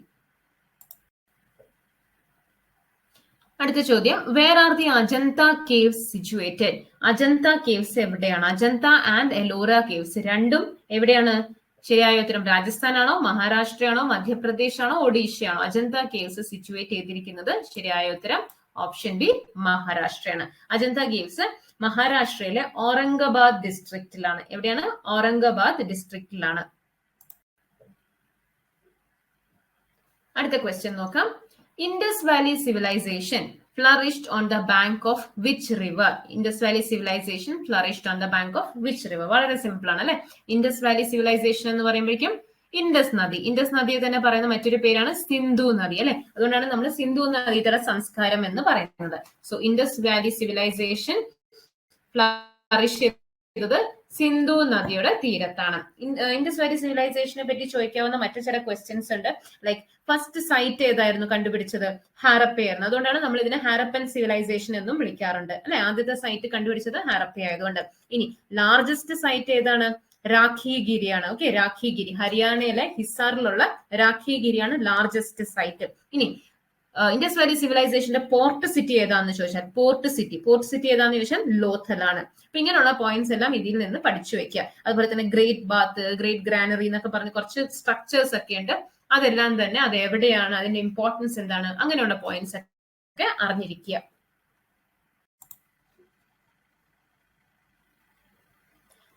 അടുത്ത ചോദ്യം, where are the Ajanta caves situated? Ajanta caves എവിടെയാണ്? അജന്ത ആൻഡ് എലോറ കേവ്സ് രണ്ടും എവിടെയാണ്? ശരിയായ ഉത്തരം രാജസ്ഥാൻ ആണോ, മഹാരാഷ്ട്ര ആണോ, മധ്യപ്രദേശ് ആണോ, ഒഡീഷ ആണോ? അജന്ത കേവ്സ് സിറ്റുവേറ്റ് ചെയ്തിരിക്കുന്നത് ശരിയായ ഉത്തരം ഓപ്ഷൻ ബി, മഹാരാഷ്ട്രയാണ്. അജന്ത കേവ്സ് മഹാരാഷ്ട്രയിലെ ഔറംഗാബാദ് ഡിസ്ട്രിക്റ്റിലാണ്. എവിടെയാണ്? ഔറംഗാബാദ് ഡിസ്ട്രിക്റ്റിലാണ്. അടുത്ത ക്വസ്റ്റ്യൻ നോക്കാം. Indus valley civilisation flourished on the bank of which river? Indus Valley civilization flourished on the bank of which river? വളരെ സിമ്പിൾ ആണ് അല്ലെ. ഇൻഡസ് വാലി സിവിലൈസേഷൻ എന്ന് പറയുമ്പോഴേക്കും ഇൻഡസ് നദിയെ തന്നെ പറയുന്ന മറ്റൊരു പേരാണ് സിന്ധു നദി അല്ലെ. അതുകൊണ്ടാണ് നമ്മൾ സിന്ധു നദീതട സംസ്കാരം എന്ന് പറയുന്നത്. So Indus valley civilisation flourish ചെയ്തത് സിന്ധു നദിയുടെ തീരത്താണ്. ഇൻഡസ് വാലി സിവിലൈസേഷനെ പറ്റി ചോദിക്കാവുന്ന മറ്റു ചില ക്വസ്റ്റ്യൻസ് ഉണ്ട്. ലൈക്ക് ഫസ്റ്റ് സൈറ്റ് ഏതായിരുന്നു കണ്ടുപിടിച്ചത്? ഹാരപ്പയായിരുന്നു. അതുകൊണ്ടാണ് നമ്മൾ ഇതിനെ ഹാരപ്പൻ സിവിലൈസേഷൻ എന്നും വിളിക്കാറുണ്ട് അല്ലെ. ആദ്യത്തെ സൈറ്റ് കണ്ടുപിടിച്ചത് ഹാരപ്പ ആയതുകൊണ്ട്. ഇനി ലാർജസ്റ്റ് സൈറ്റ് ഏതാണ്? രാഖിഗിരിയാണ്. ഓക്കെ, രാഖിഗിരി ഹരിയാനയിലെ ഹിസാറിലുള്ള രാഖിഗിരിയാണ് ലാർജസ്റ്റ് സൈറ്റ്. ഇനി ഇൻഡസ് വാലി സിവിലൈസേഷന്റെ പോർട്ട് സിറ്റി ഏതാന്ന് ചോദിച്ചാൽ പോർട്ട് സിറ്റി ഏതാന്ന് ചോദിച്ചാൽ ലോഥലാണ്. അപ്പൊ ഇങ്ങനെയുള്ള പോയിന്റ്സ് എല്ലാം ഇതിൽ നിന്ന് പഠിച്ചു വെക്കുക. അതുപോലെ തന്നെ ഗ്രേറ്റ് ബാത്ത്, ഗ്രേറ്റ് ഗ്രാനറി എന്നൊക്കെ പറഞ്ഞ് കുറച്ച് സ്ട്രക്ചേഴ്സ് ഒക്കെ ഉണ്ട്. അതെല്ലാം തന്നെ അത് എവിടെയാണ്, അതിന്റെ ഇമ്പോർട്ടൻസ് എന്താണ്, അങ്ങനെയുള്ള പോയിന്റ്സ് ഒക്കെ അറിഞ്ഞിരിക്കുക.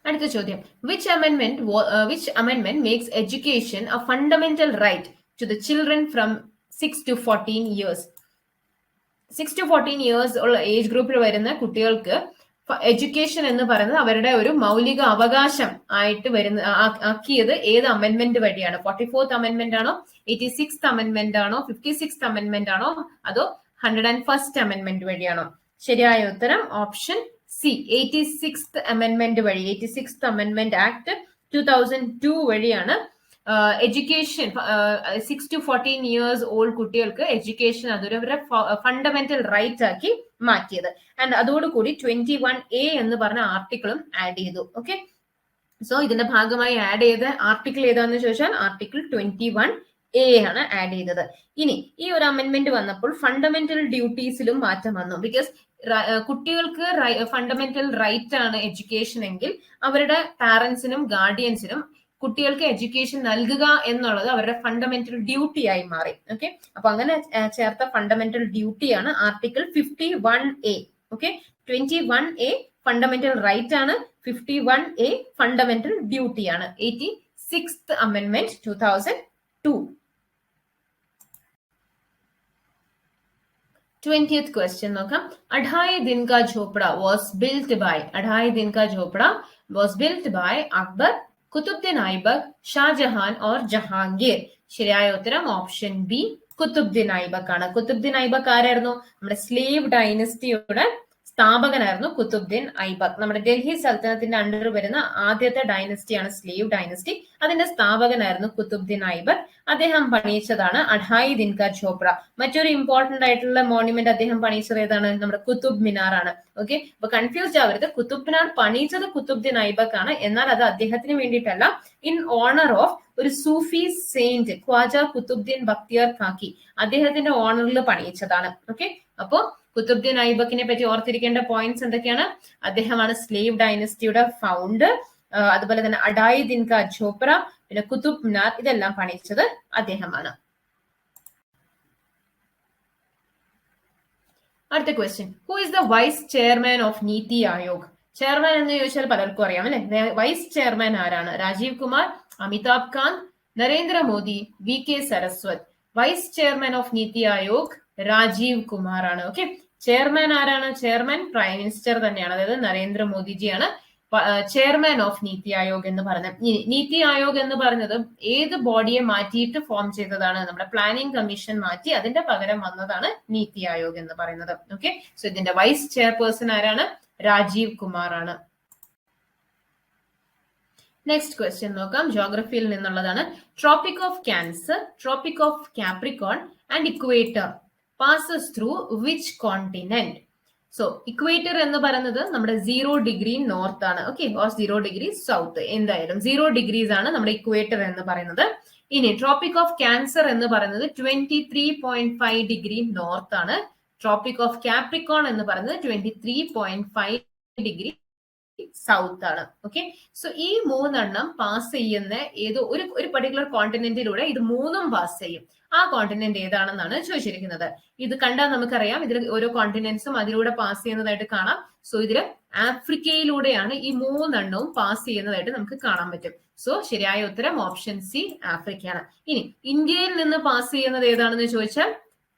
അടുത്ത ചോദ്യം, which amendment makes education a fundamental right to the children from 6 to 14 years? 6 to 14 years ഉള്ള ഏജ് ഗ്രൂപ്പിൽ വരുന്ന കുട്ടികൾക്ക് എഡ്യൂക്കേഷൻ എന്ന് പറയുന്നത് അവരുടെ ഒരു മൗലിക അവകാശം ആയിട്ട് ആക്കിയത് ഏത് അമെന്റ്മെന്റ് വഴിയാണ്? 44th അമെന്റ്മെന്റ് ആണോ, 86th അമെന്റ്മെന്റ് ആണോ, 56th അമെന്റ്മെന്റ് ആണോ, അതോ 101st അമെന്റ്മെന്റ് വഴിയാണോ? ശരിയായ ഉത്തരം ഓപ്ഷൻ സി, 86th അമെന്റ്മെന്റ് വഴി. 86th അമെന്റ്മെന്റ് ആക്ട് 2002 വഴിയാണ് എഡ്യൂക്കേഷൻ 6 to 14 years ഓൾഡ് കുട്ടികൾക്ക് എഡ്യൂക്കേഷൻ അതൊരു ഫണ്ടമെന്റൽ റൈറ്റ് ആക്കി മാറ്റിയത്. ആൻഡ് അതോടുകൂടി 21A എന്ന് പറഞ്ഞ ആർട്ടിക്കിളും ആഡ് ചെയ്തു. ഓക്കെ, സോ ഇതിന്റെ ഭാഗമായി ആഡ് ചെയ്ത ആർട്ടിക്കിൾ ഏതാണെന്ന് ചോദിച്ചാൽ ആർട്ടിക്കിൾ 21A എ ആണ് ആഡ് ചെയ്തത്. ഇനി ഈ ഒരു അമെന്റ്മെന്റ് വന്നപ്പോൾ ഫണ്ടമെന്റൽ ഡ്യൂട്ടീസിലും മാറ്റം വന്നു. ബിക്കോസ് കുട്ടികൾക്ക് ഫണ്ടമെന്റൽ റൈറ്റ് ആണ് എഡ്യൂക്കേഷൻ എങ്കിൽ അവരുടെ പാരന്റ്സിനും ഗാർഡിയൻസിനും കുട്ടികൾക്ക് എഡ്യൂക്കേഷൻ നൽകുക എന്നുള്ളത് അവരുടെ ഫണ്ടമെന്റൽ ഡ്യൂട്ടി ആയി മാറി. ഓക്കെ, അപ്പൊ അങ്ങനെ ചേർത്ത ഫണ്ടമെന്റൽ ഡ്യൂട്ടിയാണ് article 51A. Okay, 21A fundamental right ആണ്, 51A ഫണ്ടമെന്റൽ ഡ്യൂട്ടി ആണ്. 86th Amendment 2002. 20th question നോക്കാം. Adhai Din Ka Jhonpra was built by. Adhai Din Ka Jhonpra was built by Akbar, Qutbuddin Aibak, Shah Jahan or Jahangir. ശരിയായ ഉത്തരം ഓപ്ഷൻ ബി, കുതുബ്ദീൻ ഐബക് ആണ്. കുതുബ്ദീൻ ഐബക് ആരായിരുന്നു? നമ്മുടെ സ്ലേവ് ഡൈനസ്റ്റിയുടെ സ്ഥാപകനായിരുന്നു കുതുബ്ദീൻ ഐബക്. നമ്മുടെ ഡൽഹി സൽത്തനത്തിന്റെ അണ്ടർ വരുന്ന ആദ്യത്തെ ഡൈനസ്റ്റിയാണ് സ്ലേവ് ഡൈനസ്റ്റി. അതിന്റെ സ്ഥാപകനായിരുന്നു കുതുബ്ദീൻ ഐബക്. അദ്ദേഹം പണിയിച്ചതാണ് അഢായി ദിൻ കാ ഝോപ്പഡ. മറ്റൊരു ഇമ്പോർട്ടന്റ് ആയിട്ടുള്ള മോണ്യുമെന്റ് അദ്ദേഹം പണിയിച്ചത് ഏതാണ്? നമ്മുടെ കുതുബ് മിനാർ ആണ്. ഓക്കെ, അപ്പൊ കൺഫ്യൂസ്ഡ് ആവരുത്. കുതുബ് മിനാർ പണിയിച്ചത് കുതുബ്ദീൻ ഐബക് ആണ്, എന്നാൽ അത് അദ്ദേഹത്തിന് വേണ്ടിയിട്ടല്ല, ഇൻ ഓണർ ഓഫ് ഒരു സൂഫി സെയിന്റ് ഖ്വാജ കുതുബ്ദീൻ ബക്തിയാർ കാക്കി, അദ്ദേഹത്തിന്റെ ഓണറിൽ പണിയിച്ചതാണ്. ഓക്കെ, അപ്പോ കുതുബ്ദീൻ ഐബക്കിനെ പറ്റി ഓർത്തിരിക്കേണ്ട പോയിന്റ്സ് എന്തൊക്കെയാണ്? അദ്ദേഹമാണ് സ്ലേവ് ഡൈനസ്റ്റിയുടെ ഫൗണ്ടർ. അതുപോലെ തന്നെ അഢായി ദിൻ കാ ഝോപ്പഡ, പിന്നെ കുതുബ് മിനാർ, ഇതെല്ലാം പണിയിച്ചത് അദ്ദേഹമാണ്. അടുത്ത question, who is the vice chairman of Niti Aayog? Chairman എന്ന് ചോദിച്ചാൽ പലർക്കും അറിയാം അല്ലെ. വൈസ് ചെയർമാൻ ആരാണ്? Rajeev Kumar, Amitabh Kant, Narendra Modi, VK Saraswat. Vice chairman of Niti Aayog Rajeev Kumar ആണ്. ഓക്കെ, ചെയർമാൻ ആരാണ്? ചെയർമാൻ പ്രൈം മിനിസ്റ്റർ തന്നെയാണ്, അതായത് നരേന്ദ്രമോദിജിയാണ് ചെയർമാൻ ഓഫ് നീതി ആയോഗ് എന്ന് പറഞ്ഞത്. നീതി ആയോഗ് എന്ന് പറഞ്ഞത് ഏത് ബോഡിയെ മാറ്റിയിട്ട് ഫോം ചെയ്തതാണ്? നമ്മുടെ പ്ലാനിംഗ് കമ്മീഷൻ മാറ്റി അതിന്റെ പകരം വന്നതാണ് നീതി ആയോഗ് എന്ന് പറയുന്നത്. ഓക്കെ, സോ ഇതിന്റെ വൈസ് ചെയർപേഴ്സൺ ആരാണ്? രാജീവ് കുമാർ ആണ്. നെക്സ്റ്റ് ക്വസ്റ്റ്യൻ നോക്കാം, ജോഗ്രഫിയിൽ നിന്നുള്ളതാണ്. Tropic of cancer, tropic of Capricorn and equator passes through which continent? So equator എന്ന് പറയുന്നത് നമ്മുടെ 0 ഡിഗ്രി നോർത്ത് ആണ്. ഓക്കെ, ഓർ 0 ഡിഗ്രി സൗത്ത്, എന്തായാലും 0 ഡിഗ്രീസ് ആണ് നമ്മുടെ ഇക്വേറ്റർ എന്ന് പറയുന്നത്. ഇനി ട്രോപ്പിക് ഓഫ് ക്യാൻസർ എന്ന് പറയുന്നത് 23.5 ഡിഗ്രി നോർത്ത് ആണ്. ട്രോപ്പിക് ഓഫ് കാപ്രിക്കോൺ എന്ന് പറയുന്നത് 23.5 ഡിഗ്രി സൗത്ത് ആണ്. ഓക്കെ, സോ ഈ മൂന്നെണ്ണം പാസ് ചെയ്യുന്ന ഏതോ ഒരു പർട്ടിക്കുലർ കോണ്ടിനെന്റിലൂടെ ഇത് മൂന്നും പാസ് ചെയ്യും. ആ കോണ്ടിനെന്റ് ഏതാണെന്നാണ് ചോദിച്ചിരിക്കുന്നത്. ഇത് കണ്ടാൽ നമുക്കറിയാം, ഇതിൽ ഓരോ കോണ്ടിനെന്റ്സും അതിലൂടെ പാസ് ചെയ്യുന്നതായിട്ട് കാണാം. സോ ഇതില് ആഫ്രിക്കയിലൂടെയാണ് ഈ മൂന്നെണ്ണവും പാസ് ചെയ്യുന്നതായിട്ട് നമുക്ക് കാണാൻ പറ്റും. സോ ശരിയായ ഉത്തരം ഓപ്ഷൻ സി, ആഫ്രിക്കയാണ്. ഇനി ഇന്ത്യയിൽ നിന്ന് പാസ് ചെയ്യുന്നത് ഏതാണെന്ന് ചോദിച്ചാൽ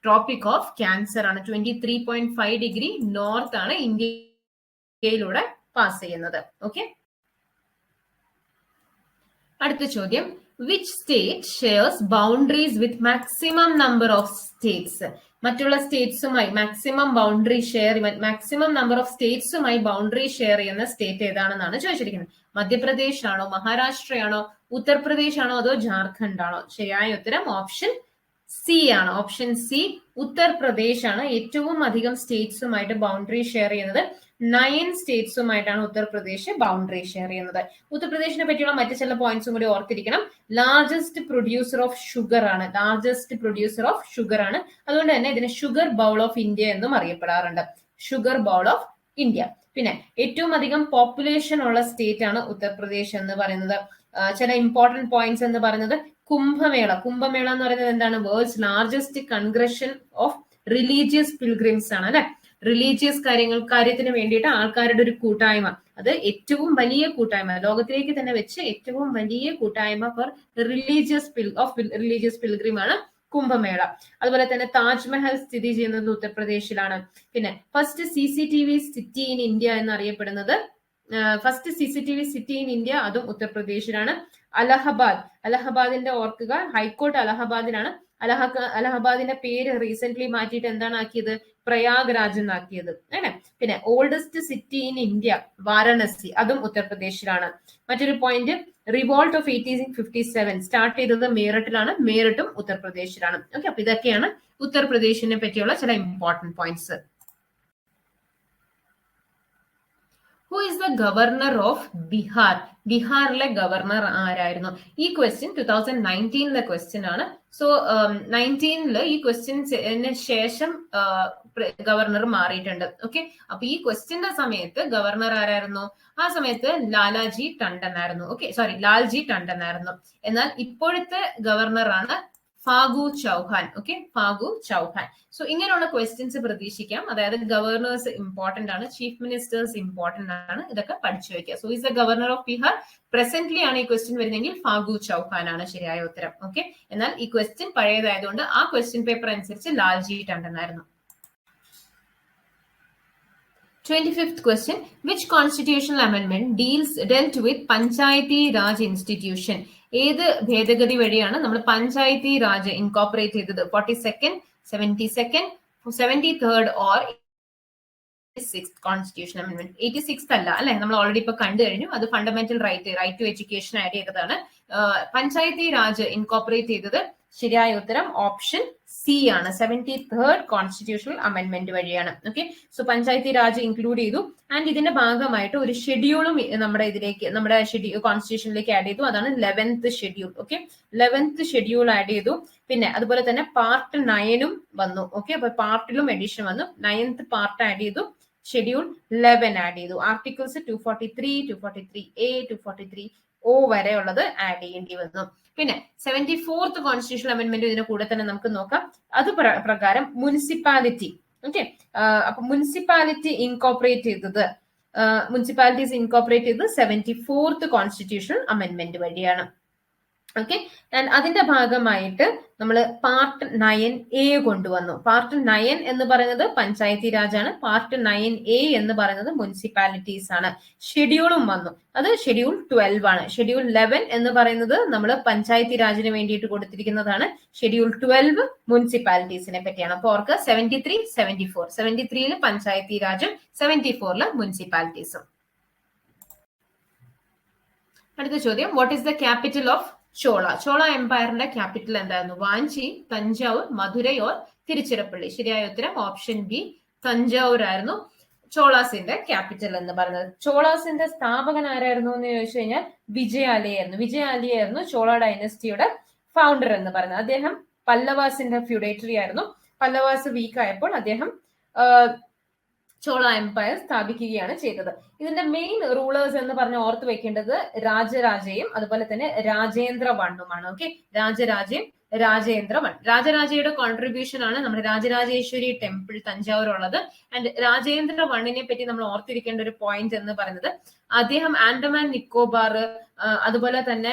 ട്രോപ്പിക് ഓഫ് ക്യാൻസർ ആണ്. 23.5 ഡിഗ്രി നോർത്ത് ആണ് ഇന്ത്യയിലൂടെ പാസ് ചെയ്യുന്നത്. ഓക്കെ, അടുത്ത ചോദ്യം, which state shares boundaries with maximum number of states? മറ്റുള്ള സ്റ്റേറ്റ്സുമായി maximum boundary share, maximum number of സ്റ്റേറ്റ്സുമായി ബൗണ്ടറി ഷെയർ ചെയ്യുന്ന സ്റ്റേറ്റ് ഏതാണെന്നാണ് ചോദിച്ചിരിക്കുന്നത്. മധ്യപ്രദേശ് ആണോ, മഹാരാഷ്ട്രയാണോ, ഉത്തർപ്രദേശ് ആണോ, അതോ ജാർഖണ്ഡ് ആണോ? ശരിയായ ഉത്തരം ഓപ്ഷൻ സി ആണ്. ഓപ്ഷൻ സി, ഉത്തർപ്രദേശ് ആണ്. ഏറ്റവും അധികം സ്റ്റേറ്റ്സുമായിട്ട് ബൗണ്ടറി ഷെയർ ചെയ്യുന്നത് 9 സ്റ്റേറ്റ്സുമായിട്ടാണ് ഉത്തർപ്രദേശ് ബൗണ്ടറി ഷെയർ ചെയ്യുന്നത്. ഉത്തർപ്രദേശിനെ പറ്റിയുള്ള മറ്റു ചില പോയിന്റ്സും കൂടി ഓർത്തിരിക്കണം. ലാർജസ്റ്റ് പ്രൊഡ്യൂസർ ഓഫ് ഷുഗർ ആണ്. ലാർജസ്റ്റ് പ്രൊഡ്യൂസർ ഓഫ് ഷുഗർ ആണ്. അതുകൊണ്ട് തന്നെ ഇതിനെ ഷുഗർ ബൗൾ ഓഫ് ഇന്ത്യ എന്നും അറിയപ്പെടാറുണ്ട്. Sugar bowl of India. പിന്നെ ഏറ്റവും അധികം പോപ്പുലേഷൻ ഉള്ള സ്റ്റേറ്റ് ആണ് ഉത്തർപ്രദേശ് എന്ന് പറയുന്നത്. ചില ഇമ്പോർട്ടന്റ് പോയിന്റ്സ് എന്ന് പറയുന്നത് കുംഭമേള. കുംഭമേള എന്ന് പറയുന്നത് എന്താണ്? World's largest congregation of religious pilgrims ആണ് അല്ലെ. റിലീജിയസ് കാര്യത്തിന് വേണ്ടിയിട്ട് ആൾക്കാരുടെ ഒരു കൂട്ടായ്മ, അത് ഏറ്റവും വലിയ കൂട്ടായ്മ, ലോകത്തിലേക്ക് തന്നെ വെച്ച് ഏറ്റവും വലിയ കൂട്ടായ്മ ഫോർ റിലീജിയസ് പിൽഗ്രിം ആണ് കുംഭമേള. അതുപോലെ തന്നെ താജ്മഹൽ സ്ഥിതി ചെയ്യുന്നത് ഉത്തർപ്രദേശിലാണ്. പിന്നെ first CCTV city in India എന്നറിയപ്പെടുന്നത്, first CCTV city in India, അതും ഉത്തർപ്രദേശിലാണ്. അലഹബാദിന്റെ ഓർക്കുക, ഹൈക്കോർട്ട് അലഹബാദിലാണ്. അലഹബാദിന്റെ പേര് റീസെന്റ് മാറ്റിയിട്ട് എന്താണ് ആക്കിയത്? പ്രയാഗ് രാജ് എന്നാക്കിയത് അല്ലെ. പിന്നെ oldest city in India Varanasi, അതും ഉത്തർപ്രദേശിലാണ്. മറ്റൊരു പോയിന്റ്, റിവോൾട്ട് ഓഫ് 1857 സ്റ്റാർട്ട് ചെയ്തത് മീററ്റിലാണ്. മീററ്റും ഉത്തർപ്രദേശിലാണ്. ഓക്കെ, അപ്പൊ ഇതൊക്കെയാണ് ഉത്തർപ്രദേശിനെ പറ്റിയുള്ള ചില important points. Who is the governor of Bihar? ബീഹാറിലെ ഗവർണർ ആരായിരുന്നു? ഈ ക്വസ്റ്റ്യൻ 2019 ക്വസ്റ്റ്യൻ ആണ്. സോ 19 ഈ ക്വസ്റ്റ്യന് ശേഷം ഗവർണർ മാറിയിട്ടുണ്ട്. ഓക്കെ, അപ്പൊ ഈ ക്വസ്റ്റ്യന്റെ സമയത്ത് ഗവർണർ ആരായിരുന്നു? ആ സമയത്ത് ലാൽജി ടണ്ടൻ ആയിരുന്നു. എന്നാൽ ഇപ്പോഴത്തെ ഗവർണറാണ് ഫാഗു ചൗഹാൻ. ഓക്കെ, ഫാഗു ചൗഹാൻ. സോ ഇങ്ങനെയുള്ള ക്വസ്റ്റ്യൻസ് പ്രതീക്ഷിക്കാം. അതായത് ഗവർണേഴ്സ് ഇമ്പോർട്ടന്റ് ആണ്, ചീഫ് മിനിസ്റ്റേഴ്സ് ഇമ്പോർട്ടന്റ് ആണ്, ഇതൊക്കെ പഠിച്ചു വെക്കുക. So is the governor of Bihar. Presently ആണ് ഈ ക്വസ്റ്റ്യൻ വരുന്നെങ്കിൽ ഫാഗു ചൗഹാൻ ആണ് ശരിയായ ഉത്തരം. ഓക്കെ, എന്നാൽ ഈ ക്വസ്റ്റ്യൻ പഴയതായതുകൊണ്ട് ആ ക്വസ്റ്റ്യൻ പേപ്പർ അനുസരിച്ച് ലാൽജി ടണ്ടൻ ആയിരുന്നു. 25th question. Which constitutional amendment dealt with Panchayati Raj institution? ഏത് ഭേദഗതി വഴിയാണ് നമ്മൾ പഞ്ചായത്തി രാജ് ഇൻകോപ്പറേറ്റ് ചെയ്തത്? 42nd, 72nd, 73rd or 86th constitution amendment? 86th അല്ല അല്ലെ, നമ്മൾ ഓൾറെഡി ഇപ്പൊ കണ്ടു കഴിഞ്ഞു. അത് fundamental right to education add ചെയ്തതാണ്. പഞ്ചായത്തി രാജ് ഇൻകോപ്പറേറ്റ് ചെയ്തത് ശരിയായ ഉത്തരം ഓപ്ഷൻ സി ആണ്. 73rd കോൺസ്റ്റിറ്റ്യൂഷണൽ അമെന്റ്മെന്റ് വഴിയാണ്. Okay, so Panchayati Raj include ചെയ്തു. ആൻഡ് ഇതിന്റെ ഭാഗമായിട്ട് ഒരു ഷെഡ്യൂളും നമ്മുടെ കോൺസ്റ്റിറ്റ്യൂഷനിലേക്ക് ആഡ് ചെയ്തു. അതാണ് 11th schedule. Okay, 11th schedule add ചെയ്തു. പിന്നെ അതുപോലെ തന്നെ പാർട്ട് 9 വന്നു. ഓക്കെ, അപ്പൊ പാർട്ടിലും എഡിഷൻ വന്നു. 9th പാർട്ട് ആഡ് ചെയ്തു, ഷെഡ്യൂൾ 11 ആഡ് ചെയ്തു. ആർട്ടിക്കിൾസ് 243, 243A, 243O വരെ ഉള്ളത് ആഡ് ചെയ്യേണ്ടി വന്നു. പിന്നെ 74th കോൺസ്റ്റിറ്റ്യൂഷണൽ അമെന്റ്മെന്റ് ഇതിന്റെ കൂടെ തന്നെ നമുക്ക് നോക്കാം. അത് പ്രകാരം മുനിസിപ്പാലിറ്റി, ഓക്കെ, അപ്പൊ മുനിസിപ്പാലിറ്റീസ് ഇൻകോപ്പറേറ്റ് ചെയ്തത് 74th കോൺസ്റ്റിറ്റ്യൂഷണൽ അമെന്റ്മെന്റ് വഴിയാണ്. ഓക്കെ, ആൻഡ് അതിന്റെ ഭാഗമായിട്ട് നമ്മൾ പാർട്ട് 9A കൊണ്ടുവന്നു. പാർട്ട് 9 എന്ന് പറയുന്നത് പഞ്ചായത്തി രാജ് ആണ്. പാർട്ട് 9A എന്ന് പറയുന്നത് മുനിസിപ്പാലിറ്റീസ് ആണ്. ഷെഡ്യൂളും വന്നു, അത് ഷെഡ്യൂൾ 12 ആണ്. ഷെഡ്യൂൾ 11 എന്ന് പറയുന്നത് നമ്മൾ പഞ്ചായത്തി രാജിന് വേണ്ടിയിട്ട് കൊടുത്തിരിക്കുന്നതാണ്. ഷെഡ്യൂൾ 12 മുനിസിപ്പാലിറ്റീസിനെ പറ്റിയാണ്. അപ്പൊ ഓർക്ക് 73, 74. 73 പഞ്ചായത്തി രാജും 74 മുനിസിപ്പാലിറ്റീസും. അടുത്ത ചോദ്യം, what is the capital of Chola എംപയറിന്റെ ക്യാപിറ്റൽ എന്തായിരുന്നു? വാഞ്ചി, തഞ്ചാവൂർ, മധുരൈ ഓർ തിരുച്ചിറപ്പള്ളി? ശരിയായ ഉത്തരം ഓപ്ഷൻ ബി, തഞ്ചാവൂർ ആയിരുന്നു ചോളാസിന്റെ ക്യാപിറ്റൽ എന്ന് പറയുന്നത്. ചോളാസിന്റെ സ്ഥാപകൻ ആരായിരുന്നു എന്ന് ചോദിച്ചു കഴിഞ്ഞാൽ വിജയാലിയായിരുന്നു ചോള ഡൈനസ്റ്റിയുടെ ഫൗണ്ടർ എന്ന് പറയുന്നത്. അദ്ദേഹം പല്ലവാസിന്റെ ഫ്യൂഡേറ്ററി ആയിരുന്നു. പല്ലവാസ് വീക്ക് ആയപ്പോൾ അദ്ദേഹം ചോള എംപയർ സ്ഥാപിക്കുകയാണ് ചെയ്തത്. ഇതിന്റെ മെയിൻ റൂളേഴ്സ് എന്ന് പറഞ്ഞ് ഓർത്ത് വെക്കേണ്ടത് രാജരാജയും അതുപോലെ തന്നെ രാജേന്ദ്ര വണ്ണുമാണ്. ഓക്കെ, രാജരാജയും രാജേന്ദ്ര വൺ. രാജരാജയുടെ കോൺട്രിബ്യൂഷൻ ആണ് നമ്മുടെ രാജരാജേശ്വരി ടെമ്പിൾ തഞ്ചാവൂർ ഉള്ളത്. ആൻഡ് രാജേന്ദ്ര വണ്ണിനെ പറ്റി നമ്മൾ ഓർത്തിരിക്കേണ്ട ഒരു പോയിന്റ് എന്ന് പറയുന്നത് അദ്ദേഹം ആൻഡമാൻ നിക്കോബാർ അതുപോലെ തന്നെ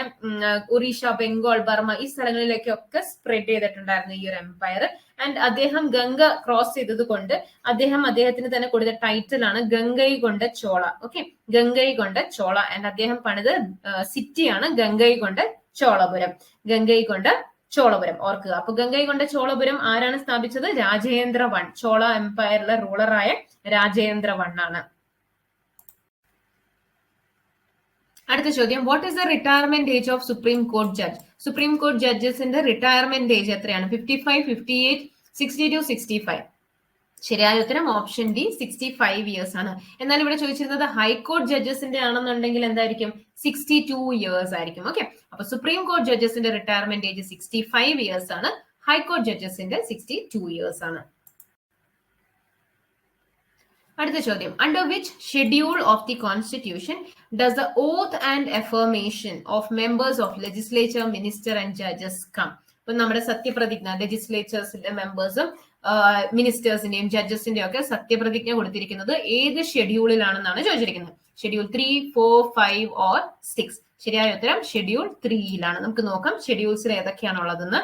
ഒറീഷ, ബംഗാൾ, ബർമ ഈ സ്ഥലങ്ങളിലേക്കൊക്കെ സ്പ്രെഡ് ചെയ്തിട്ടുണ്ടായിരുന്നു ഈ ഒരു എംപയർ. ആൻഡ് അദ്ദേഹം ഗംഗ ക്രോസ് ചെയ്തത് കൊണ്ട് അദ്ദേഹത്തിന് തന്നെ കൊടുത്ത ടൈറ്റിൽ ആണ് ഗംഗൈ കൊണ്ട ചോള. ഓക്കെ, ഗംഗൈ കൊണ്ട ചോള. ആൻഡ് അദ്ദേഹം പണിത് സിറ്റിയാണ് ഗംഗൈ കൊണ്ട ചോളപുരം. ഗംഗൈ കൊണ്ട ചോളപുരം ഓർക്കുക. അപ്പൊ ഗംഗൈ കൊണ്ട ചോളപുരം ആരാണ് സ്ഥാപിച്ചത്? രാജേന്ദ്ര വൺ. ചോള എംപയറിലെ റൂളറായ രാജേന്ദ്ര വൺ ആണ്. അടുത്ത ചോദ്യം, what is the retirement age of supreme Court judge? Supreme Court ജഡ്ജസിന്റെ റിട്ടയർമെന്റ് ഏജ് എത്രയാണ്? 55, 58, 62, 65? ശരിയായ ഉത്തരം ഓപ്ഷൻ ഡി, 65 ഇയേഴ്സ് ആണ്. എന്നാൽ ഇവിടെ ചോദിച്ചിരുന്നത് ഹൈക്കോർട്ട് ജഡ്ജസിന്റെ ആണെന്നുണ്ടെങ്കിൽ എന്തായിരിക്കും? 62 ഇയേഴ്സ് ആയിരിക്കും. ഓക്കെ, അപ്പൊ സുപ്രീം കോർട്ട് ജഡ്ജസിന്റെ റിട്ടയർമെന്റ് ഏജ് 65 ഇയേഴ്സ് ആണ്. ഹൈക്കോർട്ട് ജഡ്ജസിന്റെ 62 ഇയേഴ്സ് ആണ്. അടുത്ത ചോദ്യം, under which schedule of the constitution does the oath and affirmation of members of legislature, minister and judges come? ഇപ്പൊ നമ്മുടെ സത്യപ്രതിജ്ഞ, ലെജിസ്ലേച്ചേഴ്സിന്റെ മെമ്പേഴ്സും മിനിസ്റ്റേഴ്സിന്റെയും ജഡ്ജസിന്റെയും ഒക്കെ സത്യപ്രതിജ്ഞ കൊടുത്തിരിക്കുന്നത് ഏത് ഷെഡ്യൂളിലാണെന്നാണ് ചോദിച്ചിരിക്കുന്നത്. Schedule 3, 4, 5 or 6? ശരിയായ ഉത്തരം ഷെഡ്യൂൾ 3യിലാണ്. നമുക്ക് നോക്കാം ഷെഡ്യൂൾസിൽ ഏതൊക്കെയാണുള്ളതെന്ന്.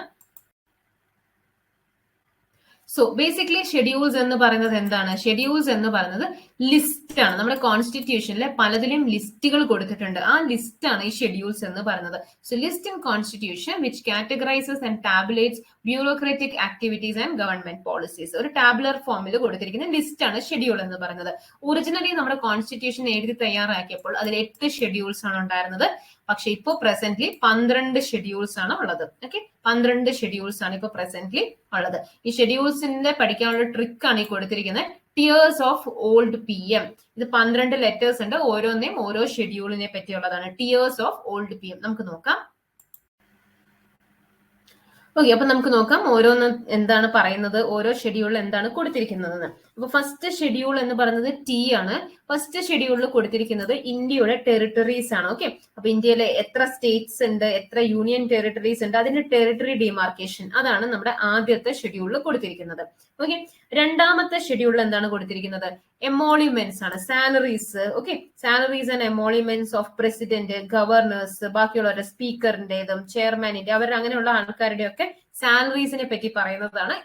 സോ ബേസിക്കലി ഷെഡ്യൂൾസ് എന്ന് പറയുന്നത് എന്താണ്? ഷെഡ്യൂൾസ് എന്ന് പറയുന്നത് ലിസ്റ്റ് ആണ്. നമ്മുടെ കോൺസ്റ്റിറ്റ്യൂഷനിലെ പലതിലും ലിസ്റ്റുകൾ കൊടുത്തിട്ടുണ്ട്. ആ ലിസ്റ്റ് ആണ് ഈ ഷെഡ്യൂൾസ് എന്ന് പറയുന്നത്. So list in constitution which categorises and tabulates bureaucratic activities and government policies. ഒരു ടാബുലർ ഫോമിൽ കൊടുത്തിരിക്കുന്ന ലിസ്റ്റ് ആണ് ഷെഡ്യൂൾ എന്ന് പറയുന്നത്. ഒറിജിനലി നമ്മുടെ കോൺസ്റ്റിറ്റ്യൂഷൻ എഴുതി തയ്യാറാക്കിയപ്പോൾ അതിൽ 8 ഷെഡ്യൂൾസ് ആണ് ഉണ്ടായിരുന്നത്. പക്ഷെ ഇപ്പോൾ പ്രസന്റ്ലി 12 ഷെഡ്യൂൾസ് ആണ് ഉള്ളത്. ഓക്കെ, 12 ഷെഡ്യൂൾസ് ആണ് ഇപ്പൊ പ്രസന്റ്ലി ഉള്ളത്. ഈ ഷെഡ്യൂൾസിന്റെ പഠിക്കാനുള്ള ട്രിക്ക് ആണ് ഈ കൊടുത്തിരിക്കുന്നത്. Tears of old PM. ഇത് 12 ലെറ്റേഴ്സ് ഉണ്ട്, ഓരോന്നേയും ഓരോ ഷെഡ്യൂളിനെ പറ്റിയുള്ളതാണ്. ടിയേഴ്സ് ഓഫ് ഓൾഡ് PM നമുക്ക് നോക്കാം. ഓക്കെ, അപ്പൊ നമുക്ക് നോക്കാം ഓരോന്ന് എന്താണ് പറയുന്നത്, ഓരോ ഷെഡ്യൂളിൽ എന്താണ് കൊടുത്തിരിക്കുന്നതെന്ന്. അപ്പൊ ഫസ്റ്റ് ഷെഡ്യൂൾ എന്ന് പറയുന്നത് T ആണ്. ഫസ്റ്റ് ഷെഡ്യൂളിൽ കൊടുത്തിരിക്കുന്നത് ഇന്ത്യയുടെ ടെറിട്ടറീസ് ആണ്. ഓക്കെ, അപ്പൊ ഇന്ത്യയിലെ എത്ര സ്റ്റേറ്റ്സ് ഉണ്ട്, എത്ര യൂണിയൻ ടെറിട്ടറീസ് ഉണ്ട്, അതിന്റെ ടെറിട്ടറി ഡിമാർക്കേഷൻ, അതാണ് നമ്മുടെ ആദ്യത്തെ ഷെഡ്യൂളിൽ കൊടുത്തിരിക്കുന്നത്. ഓക്കെ, രണ്ടാമത്തെ ഷെഡ്യൂളിൽ എന്താണ് കൊടുത്തിരിക്കുന്നത്? എമോളിമെന്റ്സ് ആണ്, salaries. Okay, salaries and emoluments of president, governors, ബാക്കിയുള്ളവരുടെ സ്പീക്കറിന്റേതും ചെയർമാനിന്റെ അവരുടെ അങ്ങനെയുള്ള ആൾക്കാരുടെ ഒക്കെ സാലറീസിനെ പറ്റി പറയുന്നതാണ്